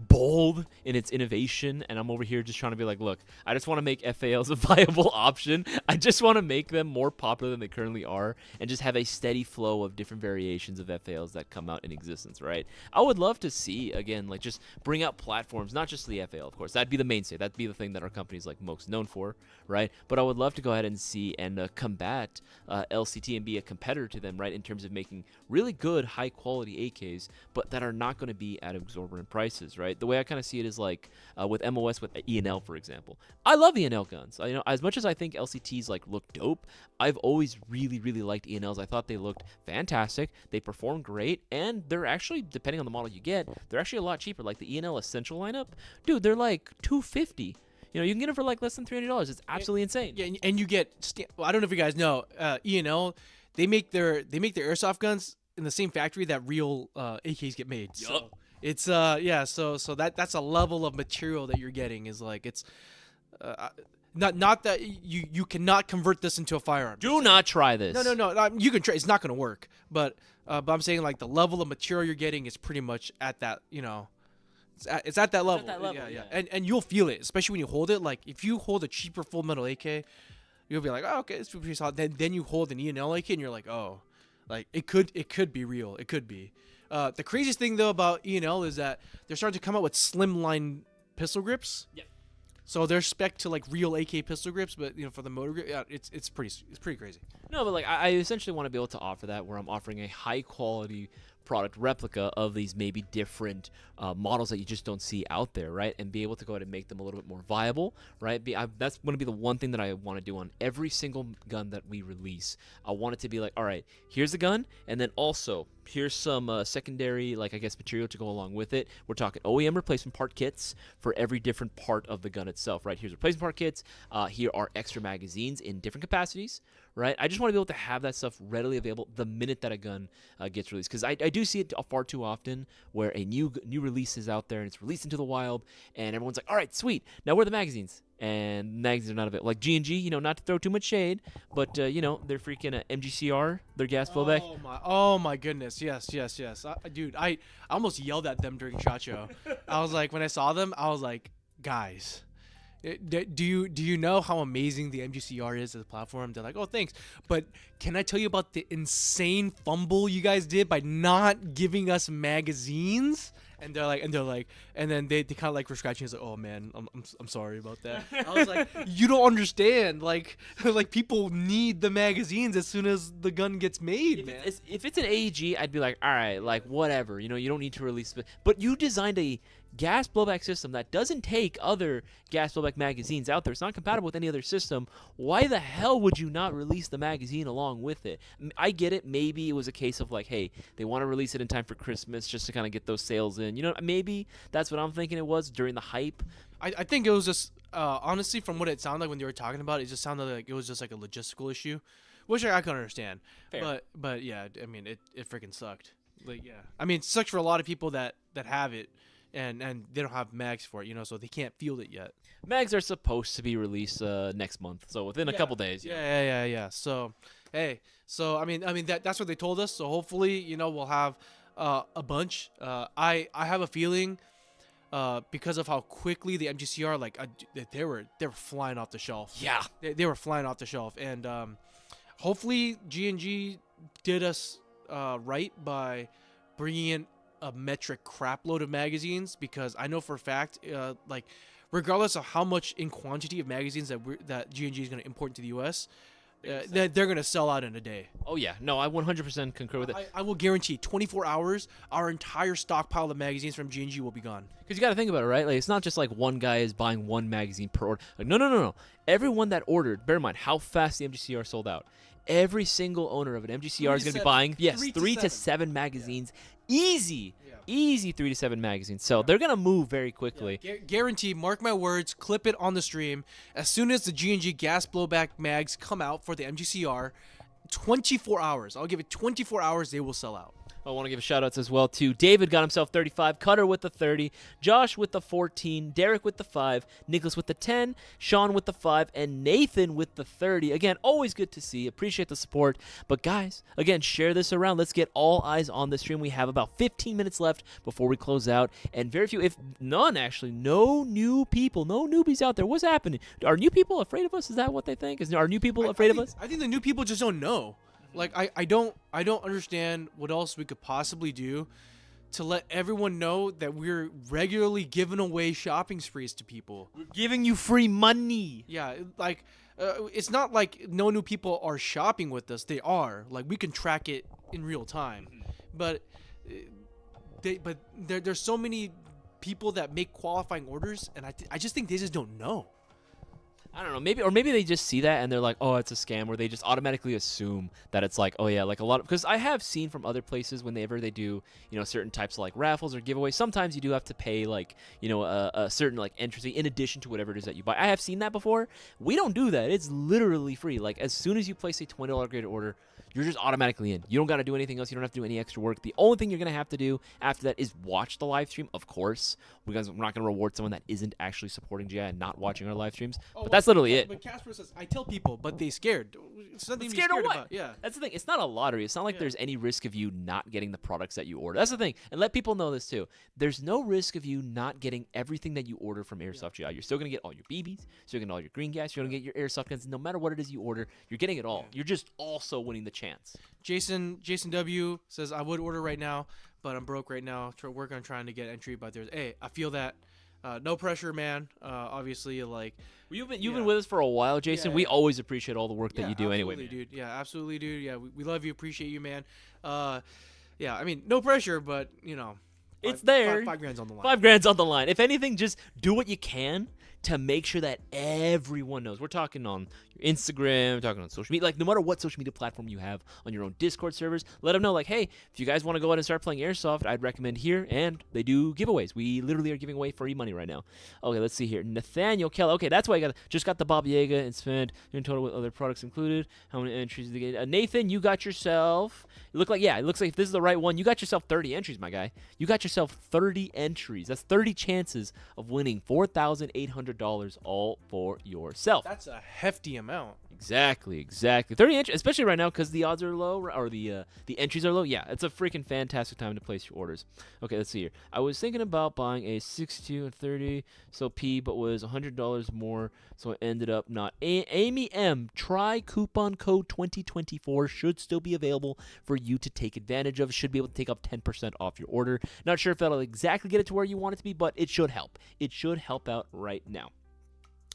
bold in its innovation, and I'm over here just trying to be like, look, I just want to make FALs a viable option. I just want to make them more popular than they currently are, and just have a steady flow of different variations of FALs that come out in existence, right? I would love to see, again, like just bring out platforms, not just the FAL, of course. That'd be the mainstay. That'd be the thing that our company's like most known for, right? But I would love to go ahead and see and combat LCT and be a competitor to them, right, in terms of making really good, high-quality AKs, but that are not going to be at exorbitant prices, right? The way I kind of see it is like with MOS with ENL, for example. I love ENL guns. You know, as much as I think LCTs like look dope, I've always really liked ENLs. I thought they looked fantastic. They perform great, and they're actually, depending on the model you get, they're actually a lot cheaper. Like the ENL Essential lineup, dude, they're like $250. You know, you can get them for like less than $300. It's absolutely insane. Yeah, and you get. Well, I don't know if you guys know, ENL, they make their airsoft guns in the same factory that real AKs get made. Yup. So it's so that's a level of material that you're getting is like it's not that you cannot convert this into a firearm. Do not try this. No, you can try. It's not going to work. But I'm saying like the level of material you're getting is pretty much at that, you know, it's at that level. that level, yeah. And you'll feel it, especially when you hold it. Like if you hold a cheaper full metal AK, you'll be like, oh, okay, it's pretty solid. Then you hold an ENL AK and you're like, oh, like it could be real. It could be. The craziest thing though about ENL is that they're starting to come out with slimline pistol grips. Yeah. So they're spec to like real AK pistol grips, but you know for the motor grip, yeah, it's pretty crazy. No, but like I essentially want to be able to offer that, where I'm offering a high quality product replica of these maybe different models that you just don't see out there, right? And be able to go ahead and make them a little bit more viable, right? That's going to be the one thing that I want to do on every single gun that we release. I want it to be like, all right, here's the gun, and then also here's some secondary, like I guess, material to go along with it. We're talking OEM replacement part kits for every different part of the gun itself, right? Here's replacement part kits. Here are extra magazines in different capacities, right? I just want to be able to have that stuff readily available the minute that a gun gets released, because I do see it far too often where a new release is out there and it's released into the wild, and everyone's like, all right, sweet, now where are the magazines? And magazines are not available. Like G&G, you know, not to throw too much shade, but you know, they're freaking MGCR, their gas blowback. Oh my goodness, yes. Dude, I almost yelled at them during SHOT Show. I was like, when I saw them, I was like, guys, do you know how amazing the MGCR is as a platform? They're like, oh, thanks, but can I tell you about the insane fumble you guys did by not giving us magazines? And they're like, and then they kind of like were scratching. It's like, oh man, I'm sorry about that. I was like, you don't understand. Like people need the magazines as soon as the gun gets made, man. If it's an AEG, I'd be like, all right, like whatever. You know, you don't need to release it. But you designed a gas blowback system that doesn't take other gas blowback magazines out there. It's not compatible with any other system. Why the hell would you not release the magazine along with it? I get it. Maybe it was a case of like, hey, they want to release it in time for Christmas just to kind of get those sales in. You know, maybe that's what I'm thinking it was during the hype. I think it was just honestly, from what it sounded like when they were talking about it, just sounded like it was just like a logistical issue, which I can understand. Fair. But yeah, I mean, it freaking sucked. Like, yeah, I mean, it sucks for a lot of people that have it. And they don't have mags for it, you know, so they can't field it yet. Mags are supposed to be released next month, so within a couple days. Yeah. So, hey, I mean that's what they told us. So hopefully, you know, we'll have a bunch. I have a feeling because of how quickly the MGCR, like they were flying off the shelf. Yeah, they were flying off the shelf, and hopefully G&G did us right by bringing in a metric crap load of magazines, because I know for a fact, like regardless of how much in quantity of magazines that G&G is going to import into the U.S., they're going to sell out in a day. Oh yeah, no, I 100% concur with it. I will guarantee 24 hours, our entire stockpile of magazines from G&G will be gone. Because you got to think about it, right? Like, it's not just like one guy is buying one magazine per order. Like, no. Everyone that ordered, bear in mind how fast the MGCR sold out. Every single owner of an MGCR is going to be buying, three to seven magazines. Yeah. Easy 3 to 7 magazines. So they're going to move very quickly. Yeah. Guarantee, mark my words, clip it on the stream. As soon as the G&G gas blowback mags come out for the MGCR, 24 hours. I'll give it 24 hours, they will sell out. I want to give shout outs as well to David, got himself 35, Cutter with the 30, Josh with the 14, Derek with the 5, Nicholas with the 10, Sean with the 5, and Nathan with the 30. Again, always good to see. Appreciate the support. But guys, again, share this around. Let's get all eyes on the stream. We have about 15 minutes left before we close out, and very few, if none actually, no new people, no newbies out there. What's happening? Are new people afraid of us? Is that what they think? Are new people afraid of us? I think the new people just don't know. Like I don't understand what else we could possibly do to let everyone know that we're regularly giving away shopping sprees to people. We're giving you free money. Yeah, like it's not like no new people are shopping with us. They are. Like we can track it in real time. But there's so many people that make qualifying orders, and I just think they just don't know. I don't know, maybe they just see that and they're like, oh, it's a scam, or they just automatically assume that it's like, oh yeah, like a lot of, because I have seen from other places whenever they do, certain types of like raffles or giveaways, sometimes you do have to pay like, a certain like entry fee in addition to whatever it is that you buy. I have seen that before. We don't do that. It's literally free. Like as soon as you place a $20 graded order, you're just automatically in. You don't got to do anything else. You don't have to do any extra work. The only thing you're going to have to do after that is watch the live stream, of course, because we're not going to reward someone that isn't actually supporting GI and not watching our live streams. But that's literally it. But Casper says, I tell people, but they scared. It's nothing to be Scared of scared what? about. Yeah. That's the thing. It's not a lottery. It's not like there's any risk of you not getting the products that you order. That's the thing. And let people know this too. There's no risk of you not getting everything that you order from Airsoft GI. You're still going to get all your BBs. You're still going to get all your green gas. You're going to get your Airsoft guns. No matter what it is you order, you're getting it all. You're just also winning the chance. Jason W says, I would order right now, but I'm broke right now. Work on trying to get entry, but I feel that. No pressure, man. Obviously, like you've been with us for a while, Jason. Yeah. We always appreciate all the work that you do anyway, man. Dude. Yeah, absolutely, dude. Yeah, we love you, appreciate you, man. Yeah, I mean, no pressure, but it's there. Five grand's on the line. 5 grand's on the line. If anything, just do what you can to make sure that everyone knows. We're talking on your Instagram, we're talking on social media, like no matter what social media platform you have on your own Discord servers, let them know, like, hey, if you guys want to go out and start playing Airsoft, I'd recommend here, and they do giveaways. We literally are giving away free money right now. Okay, let's see here. Nathaniel Keller. Okay, that's why I just got the Baba Yaga and spent in total with other products included. How many entries did they get? Nathan, you got yourself, it looks like if this is the right one, you got yourself 30 entries, my guy. You got yourself 30 entries. That's 30 chances of winning $4,800 all for yourself. That's a hefty amount. Exactly. 30 entries, especially right now because the odds are low, or the entries are low. Yeah, it's a freaking fantastic time to place your orders. Okay, let's see here. I was thinking about buying a 62 and 30 SLP, but was $100 more, so I ended up not. Amy M, try coupon code 2024. Should still be available for you to take advantage of. Should be able to take up 10% off your order. Not sure if that'll exactly get it to where you want it to be, but it should help. It should help out right now.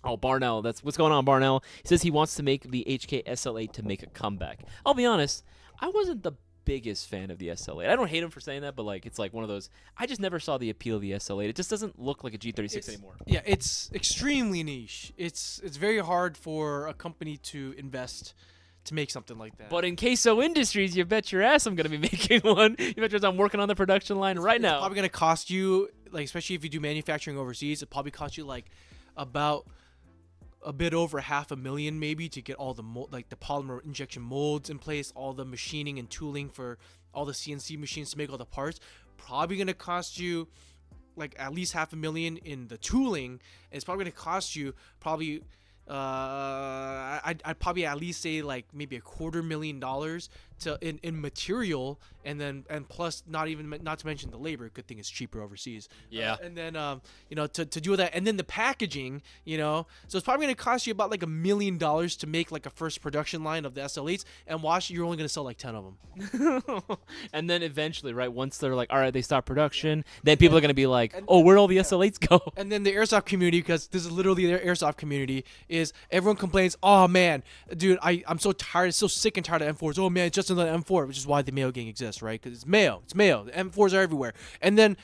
Oh, Barnell. That's what's going on, Barnell. He says he wants to make the HK SL8 to make a comeback. I'll be honest, I wasn't the biggest fan of the SL8. I don't hate him for saying that, but like it's like one of those, I just never saw the appeal of the SL8. It just doesn't look like a G36 anymore. Yeah, it's extremely niche. It's very hard for a company to invest to make something like that. But in Queso Industries, you bet your ass I'm going to be making one. You bet your ass I'm working on the production line right now. It's probably going to cost you, like especially if you do manufacturing overseas, it probably costs you like about a bit over $500,000 maybe to get all the the polymer injection molds in place, all the machining and tooling for all the CNC machines to make all the parts. Probably going to cost you like at least $500,000 in the tooling. It's probably going to cost you probably I'd probably at least say like maybe $250,000 to in material, and plus not to mention the labor. Good thing it's cheaper overseas. Yeah. And then to do that, and then the packaging, so it's probably gonna cost you about like $1 million to make like a first production line of the SL8s, and watch, you're only gonna sell like 10 of them. And then eventually, right, once they're like, all right, they stop production, then people are gonna be like, oh, where'd all the SL8s go? And then the airsoft community, because this is literally their airsoft community, is everyone complains, oh man, dude, I'm so tired, so sick and tired of M4s. Oh man, it's just another M4, which is why the Mayo Gang exists, right? Because it's Mayo. The M4s are everywhere. And then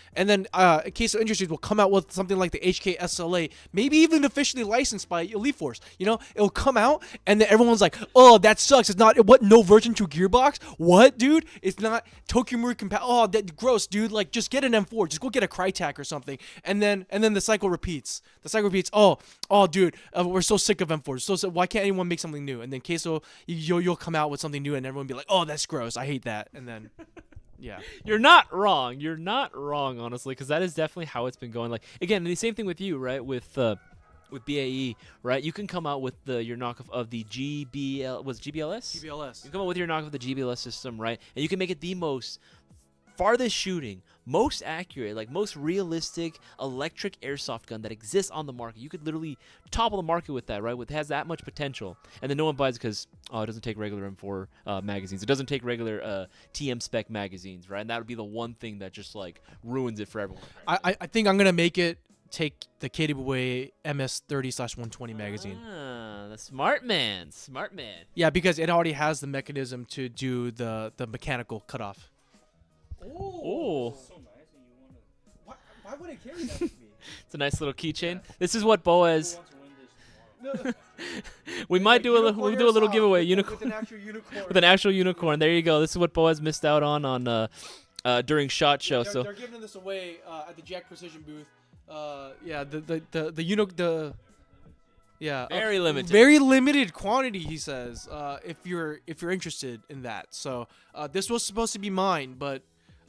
Queso Industries will come out with something like the HK SLA, maybe even officially licensed by Elite Force. It'll come out, and then everyone's like, oh, that sucks. It's not no version 2 gearbox. What, dude? It's not Tokyo Marine compatible. Oh, that gross, dude. Like, just get an M4. Just go get a Crytek or something. And then the cycle repeats. Oh, dude, we're so sick of M4s. So why can't anyone make something new? And then Queso, you'll come out with something new, and everyone will be like, oh, that's gross. I hate that. And then Yeah. You're not wrong. You're not wrong, honestly, because that is definitely how it's been going. Like again, the same thing with you, right? With BAE, right? You can come out with your knockoff of the GBL. Was it GBLS? GBLS. You come out with your knockoff of the GBLS system, right? And you can make it the most farthest shooting, most accurate, like most realistic electric airsoft gun that exists on the market. You could literally topple the market with that, right? It has that much potential, and then no one buys it because it doesn't take regular M4 magazines. It doesn't take regular TM spec magazines, right? And that would be the one thing that just like ruins it for everyone. I think I'm gonna make it take the KWA MS30/120 magazine. The smart man, smart man. Yeah, because it already has the mechanism to do the mechanical cutoff. Oh, So nice, and you wanna. Why would I carry that with me? it's a nice little keychain. This is what Boaz. Who wants to win this tomorrow? We might do a little. We'll do a little giveaway. With Unicorn an actual unicorn. with an actual unicorn. There you go. This is what Boaz missed out on during Shot Show. They're, So they're giving this away at the Jack Precision booth. very limited. Very limited quantity, he says. If you're interested in that, so this was supposed to be mine, but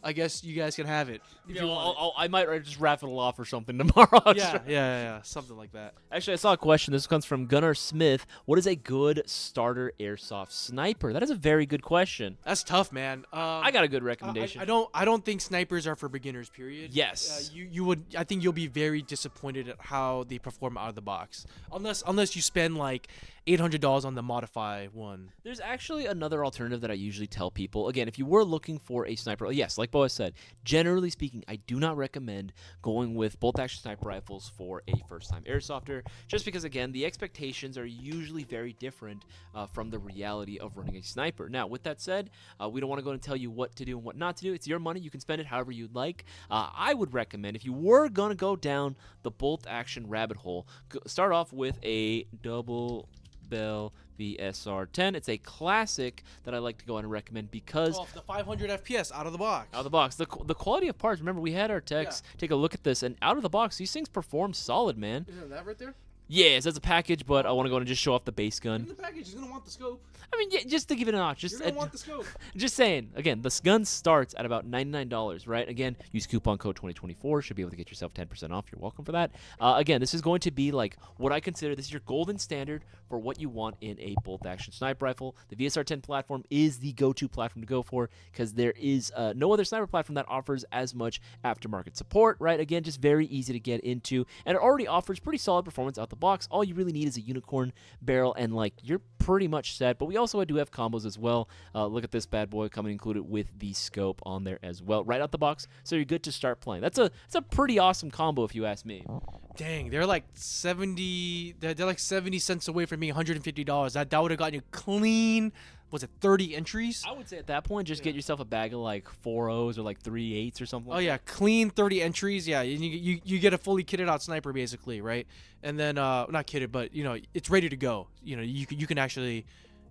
I guess you guys can have it. If You you know, want I might just raffle it off or something tomorrow. it. Yeah, something like that. Actually, I saw a question. This comes from Gunnar Smith. What is a good starter airsoft sniper? That is a very good question. That's tough, man. I got a good recommendation. I don't think snipers are for beginners. Period. Yes. You would. I think you'll be very disappointed at how they perform out of the box, unless you spend like $800 on the modify one. There's actually another alternative that I usually tell people. Again, if you were looking for a sniper, yes, like Boaz said, generally speaking, I do not recommend going with bolt-action sniper rifles for a first-time airsofter, just because, again, the expectations are usually very different from the reality of running a sniper. Now, with that said, we don't want to go and tell you what to do and what not to do. It's your money. You can spend it however you'd like. I would recommend, if you were going to go down the bolt-action rabbit hole, start off with a double Bell VSR10. It's a classic that I like to go on and recommend because The 500 FPS out of the box. out of the box, the quality of parts. Remember, we had our techs take a look at this, and out of the box, these things perform solid, man. Isn't that right there? Yes, as a package, but I want to go and just show off the base In gun. the package, he's gonna want the scope. I mean, yeah, just to give it a notch. You're gonna want the scope. Just saying. Again, the gun starts at about $99, right? Again, use coupon code 2024. Should be able to get yourself 10% off. You're welcome for that. Again, this is going to be like what I consider this is your golden standard for what you want in a bolt-action sniper rifle. The VSR-10 platform is the go-to platform to go for because there is no other sniper platform that offers as much aftermarket support, right? Again, just very easy to get into, and it already offers pretty solid performance out the box. All you really need is a unicorn barrel, and like you're pretty much set. But we also do have combos as well. Look at this bad boy coming included with the scope on there as well, right out the box. So you're good to start playing. That's a pretty awesome combo if you ask me. Dang, they're like 70. They're like 70 cents away from me. $150. That would have gotten you clean. Was it 30 entries? I would say at that point, just get yourself a bag of like 4.0s or like 3.8s or something. Oh like yeah, clean 30 entries. Yeah, and you get a fully kitted out sniper basically, right? And then not kitted, but you know it's ready to go. You know you can actually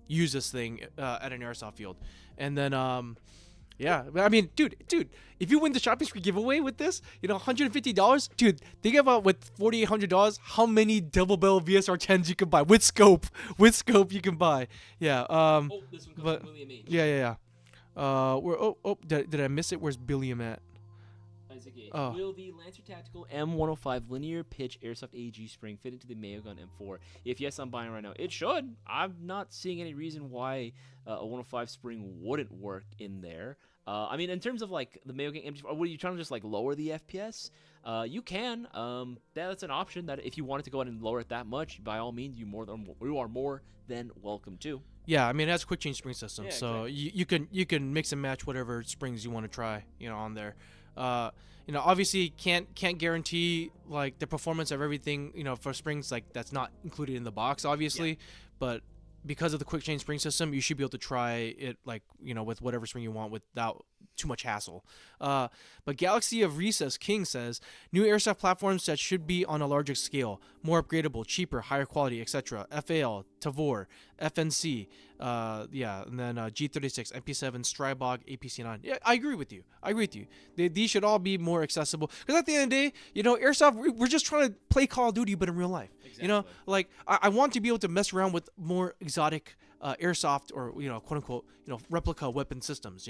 use this thing at an airsoft field, and then yeah, I mean, dude, if you win the shopping spree giveaway with this, you know, $150, dude, think about with $4,800 how many double barrel VSR10s you can buy with scope. With scope you can buy. Yeah. Oh, this one comes but- from William H. Yeah. Did I miss it? Where's Billiam at? Isaac H. Oh. Will the Lancer Tactical M105 linear pitch airsoft AG spring fit into the Mayo Gun M4? If yes, I'm buying right now. It should. I'm not seeing any reason why a 105 spring wouldn't work in there. I mean, in terms of like the Mayo Gang M4, were you trying to just like lower the FPS? You can. That's an option that if you wanted to go ahead and lower it that much, by all means, you are more than welcome to. Yeah, I mean it has a quick change spring system, Yeah, so you can mix and match whatever springs you want to try, you know, on there. You know, obviously can't guarantee like the performance of everything, you know, for springs like that's not included in the box, obviously, but because of the quick change spring system, you should be able to try it like, you know, with whatever spring you want without too much hassle. But Galaxy of Recess King says new airsoft platforms that should be on a larger scale, more upgradable, cheaper, higher quality, etc. FAL, Tavor, FNC, and then G36, MP7, Strybog, APC9. Yeah, I agree with you. These should all be more accessible because at the end of the day, you know, airsoft, we're just trying to play Call of Duty, but in real life. Exactly. You know, like I want to be able to mess around with more exotic airsoft or quote unquote replica weapon systems.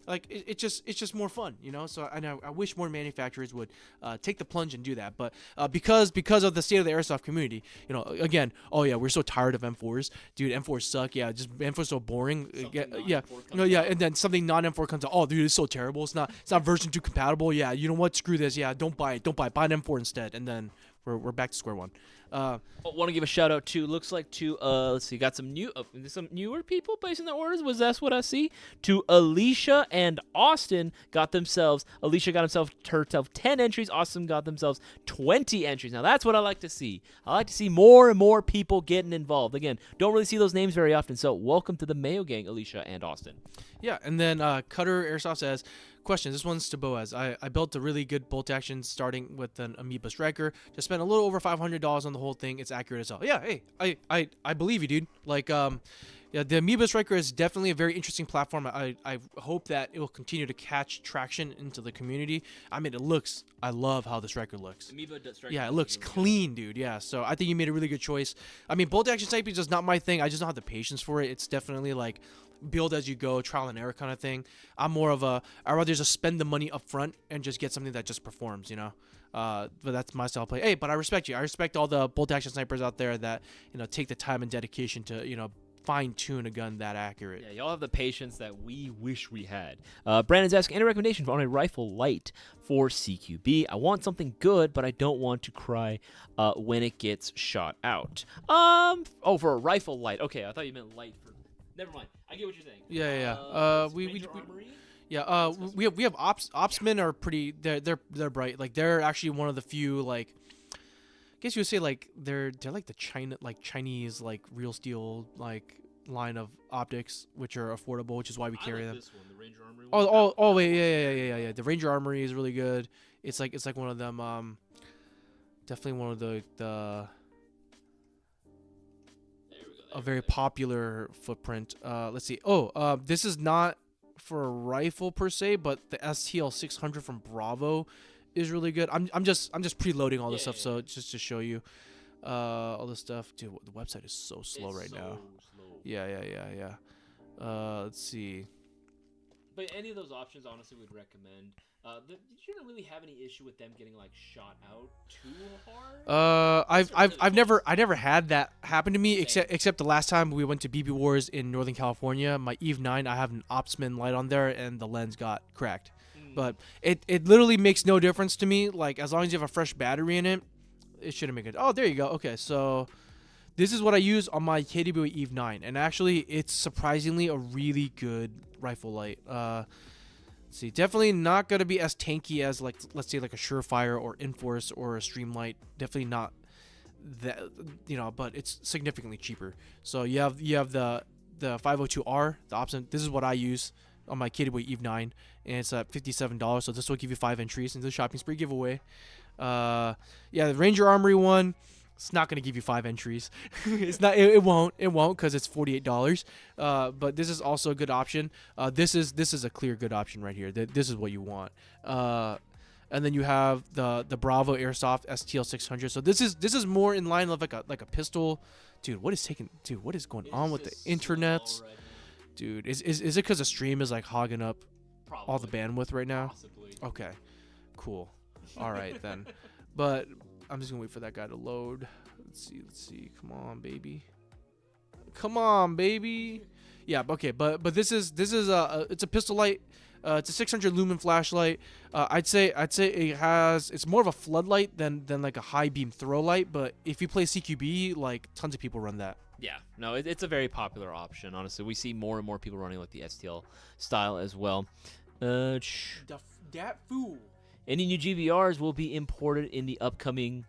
Like it's just more fun. So I wish more manufacturers would take the plunge and do that. But because of the state of the airsoft community, again, oh yeah, we're so tired of M4s, dude. M4s suck. Yeah, just M4's so boring. And then something non M4 comes out. Oh, dude, it's so terrible. It's not version 2 compatible. Yeah, you know what? Screw this. Yeah, don't buy it. Buy an M4 instead. And then we're back to square one. I want to give a shout out to let's see, got some newer people placing their orders. That's what I see. To Alicia and Austin Alicia got herself 10 entries. Austin got themselves 20 entries. Now that's what I like to see. I like to see more and more people getting involved. Again, don't really see those names very often. So welcome to the Mayo Gang, Alicia and Austin. Yeah, and then Cutter Airsoft says, question, this one's to Boaz. I built a really good bolt action starting with an Amoeba Striker. Just spent a little over $500 on the whole thing. It's accurate as hell. Yeah, hey, I believe you, dude. Like, yeah, the Amoeba Striker is definitely a very interesting platform. I hope that it will continue to catch traction into the community. I mean, I love how the Striker looks. Yeah, it looks clean, dude. Yeah, so I think you made a really good choice. I mean, bolt action sniping is just not my thing. I just don't have the patience for it. It's definitely like build as you go, trial and error kind of thing. I'm more of I'd rather just spend the money up front and just get something that just performs, but that's my style of play. Hey, but I respect you. I respect all the bolt action snipers out there that take the time and dedication to fine tune a gun that accurate. Yeah, y'all have the patience that we wish we had. Brandon's asking, any recommendation on a rifle light for CQB? I want something good, but I don't want to cry when it gets shot out. For a rifle light. Okay, I thought you meant light for. Never mind. I get what you're saying. Yeah. We have opsmen are pretty. They're bright. Like they're actually one of the few like. I guess you would say like they're like the Chinese like real steel like line of optics which are affordable, which is why we carry them. This one, the Ranger Armory one. Oh wait, yeah. The Ranger Armory is really good. It's like one of them. Definitely one of the a very popular footprint. Let's see. This is not for a rifle per se, but the STL 600 from Bravo is really good. I'm just preloading all this stuff, so just to show you all this stuff. Dude, the website is so slow right now. Slow. Yeah. Let's see. But any of those options, honestly, we'd recommend. Did you not really have any issue with them getting like shot out too hard? I never had that happen to me except the last time we went to BB Wars in Northern California. My Eve 9, I have an Opsman light on there, and the lens got cracked. But it literally makes no difference to me. Like as long as you have a fresh battery in it, it shouldn't make it. Oh, there you go. Okay, so this is what I use on my KWA Eve 9, and actually it's surprisingly a really good rifle light. Let's see, definitely not gonna be as tanky as like let's say like a Surefire or Enforce or a Streamlight. Definitely not that, but it's significantly cheaper. So you have the 502R, the option. This is what I use on my KWA Eve 9, and it's at $57. So this will give you 5 entries into the shopping spree giveaway. The Ranger Armory one. It's not gonna give you 5 entries. It's not. It won't because it's $48. But this is also a good option. This is a clear good option right here. This is what you want. And then you have the Bravo Airsoft STL 600. So this is more in line of like a pistol. Dude, what is going on with the internets? Right, dude, is it because the stream is like hogging up all the bandwidth right now? Possibly. Okay, cool. All right then. But I'm just gonna wait for that guy to load. Let's see. Come on, baby. Yeah. Okay. But this is it's a pistol light. It's a 600 lumen flashlight. I'd say it's more of a floodlight than like a high beam throw light. But if you play CQB, like tons of people run that. Yeah. No, it's a very popular option. Honestly, we see more and more people running like the STL style as well. That fool. Any new GVRs will be imported in the upcoming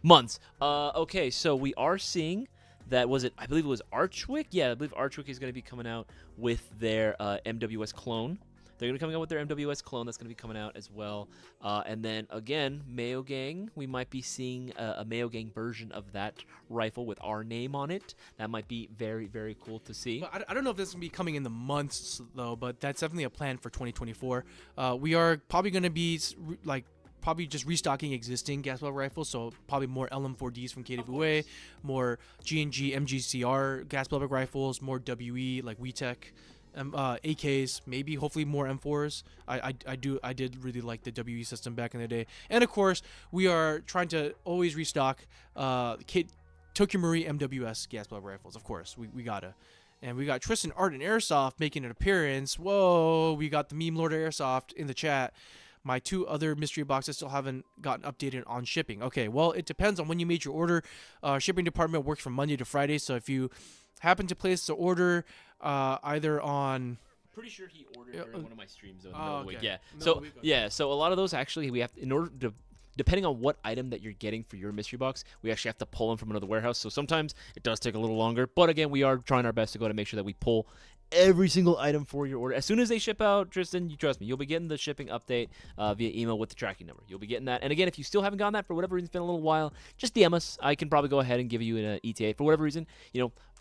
months. Okay, so we are seeing that I believe it was Archwick. Yeah, I believe Archwick is going to be coming out with their MWS clone. They're going to be coming out with their MWS clone. That's going to be coming out as well. And then, again, Mayo Gang. We might be seeing a Mayo Gang version of that rifle with our name on it. That might be very, very cool to see. Well, I don't know if this is going to be coming in the months, though, but that's definitely a plan for 2024. We are probably going to be, probably just restocking existing gas pellet rifles. So probably more LM4Ds from KWA, more G&G MGCR gas pellet rifles, more WE like WeTech. AKs, maybe hopefully more M4s. I did really like the WE system back in the day, and of course we are trying to always restock Tokyo Marui MWS gas pellet rifles. Of course we gotta, and we got Tristan Art and Airsoft making an appearance. Whoa, we got the meme Lord of Airsoft in the chat. My 2 other mystery boxes still haven't gotten updated on shipping. Okay, well it depends on when you made your order. Shipping department works from Monday to Friday, so if you happen to place the order either on Pretty sure he ordered during one of my streams though, in the oh, middle of the week. okay. Yeah. Middle of So the week, okay. yeah, so a lot of those actually we have in order to depending on what item that you're getting for your mystery box, we actually have to pull them from another warehouse. So sometimes it does take a little longer, but again, we are trying our best to go to make sure that we pull every single item for your order. As soon as they ship out, Tristan, you trust me, you'll be getting the shipping update via email with the tracking number. You'll be getting that. And again, if you still haven't gotten that for whatever reason, it's been a little while, just DM us. I can probably go ahead and give you an ETA. For whatever reason,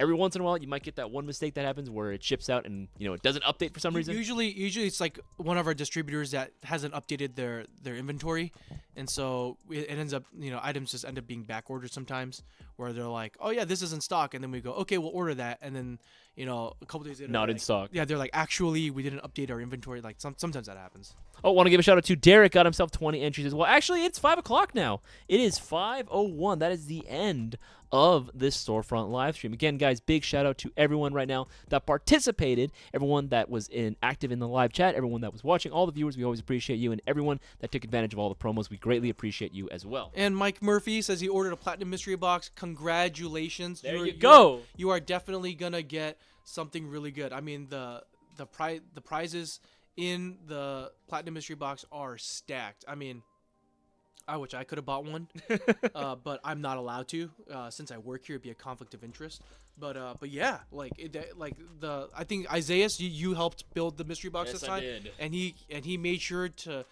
every once in a while, you might get that one mistake that happens where it ships out and, it doesn't update for some reason. Usually it's like one of our distributors that hasn't updated their inventory, and so it ends up, items just end up being back ordered sometimes, where they're like, oh yeah, this is in stock, and then we go, okay, we'll order that, and then a couple days later, Not they're in like, stock. Yeah, they're like, actually, we didn't update our inventory. Like sometimes that happens. Oh, want to give a shout out to Derek. Got himself 20 entries as well. Actually, it's 5 o'clock now. It is 5:01. That is the end of this Storefront live stream. Again, guys, big shout out to everyone right now that participated, everyone that was active in the live chat, everyone that was watching, all the viewers. We always appreciate you, and everyone that took advantage of all the promos. We greatly appreciate you as well. And Mike Murphy says he ordered a platinum mystery box. Congratulations! There you go. You are definitely gonna get something really good. I mean, the prizes in the platinum mystery box are stacked. I mean, I wish I could have bought one, but I'm not allowed to since I work here. It'd be a conflict of interest. But yeah, I think Isaias, you helped build the mystery box Yes, this I time, did. and he made sure to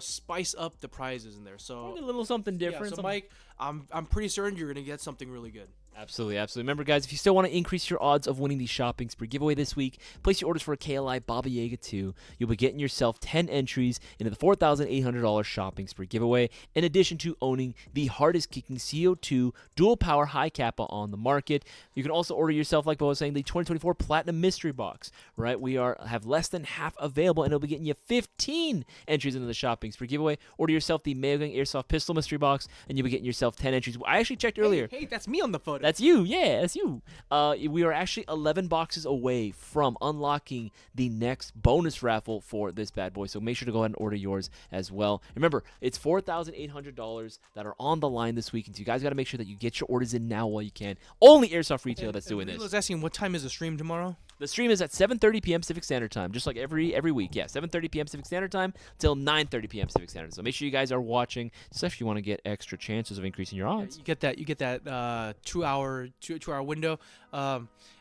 spice up the prizes in there. So A little something yeah, different. so something- Mike, I'm pretty certain you're gonna get something really good. Absolutely, absolutely. Remember, guys, if you still want to increase your odds of winning the shopping spree giveaway this week, place your orders for a KLI Baba Yaga 2. You'll be getting yourself 10 entries into the $4,800 shopping spree giveaway, in addition to owning the hardest kicking CO2 dual power high kappa on the market. You can also order yourself, like Bo was saying, the 2024 Platinum Mystery Box, right? We have less than half available, and it'll be getting you 15 entries into the shopping spree giveaway. Order yourself the Mayo Gang Airsoft Pistol Mystery Box, and you'll be getting yourself 10 entries. I actually checked earlier. Hey, that's me on the photo. That's you, yeah, that's you. We are actually 11 boxes away from unlocking the next bonus raffle for this bad boy, so make sure to go ahead and order yours as well. Remember, it's $4,800 that are on the line this week, and so you guys got to make sure that you get your orders in now while you can. Only Airsoft Retail that's doing I this. was asking, what time is the stream tomorrow? The stream is at 7:30 p.m. Pacific Standard Time, just like every week. Yeah, 7:30 p.m. Pacific Standard Time till 9:30 p.m. Pacific Standard Time. So make sure you guys are watching, especially if you want to get extra chances of increasing your odds. You get that 2 hour window.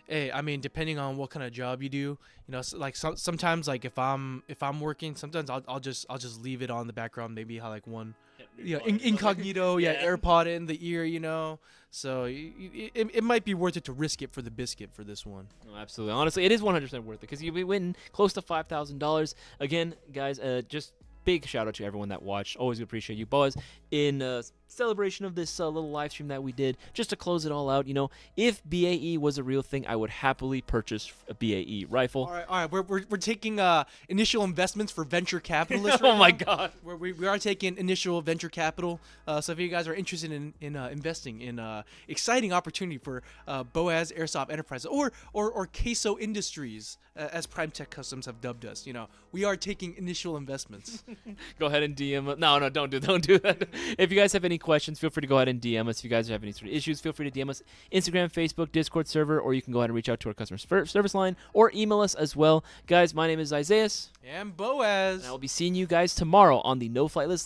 Hey, I mean, depending on what kind of job you do, sometimes like if I'm working, sometimes I'll just leave it on the background, maybe how like one, incognito, AirPod in the ear, So it might be worth it to risk it for the biscuit for this one. Oh, absolutely. Honestly, it is 100% worth it because you'll be winning close to $5,000. Again, guys, just big shout out to everyone that watched. Always appreciate you. Bowas, in celebration of this little live stream that we did, just to close it all out, if BAE was a real thing, I would happily purchase a BAE rifle. All right. We're taking initial investments for venture capitalists. Oh right my now. God. We are taking initial venture capital. So if you guys are interested in investing in exciting opportunity for Boaz Airsoft Enterprises or Queso Industries, as Prime Tech Customs have dubbed us, we are taking initial investments. Go ahead and DM. No, don't do that. If you guys have any questions, feel free to go ahead and DM us. If you guys have any sort of issues, feel free to DM us Instagram, Facebook, Discord server, or you can go ahead and reach out to our customer service line or email us as well. Guys, my name is Isaias, And Boaz. and I will be seeing you guys tomorrow on the No Flight List Live.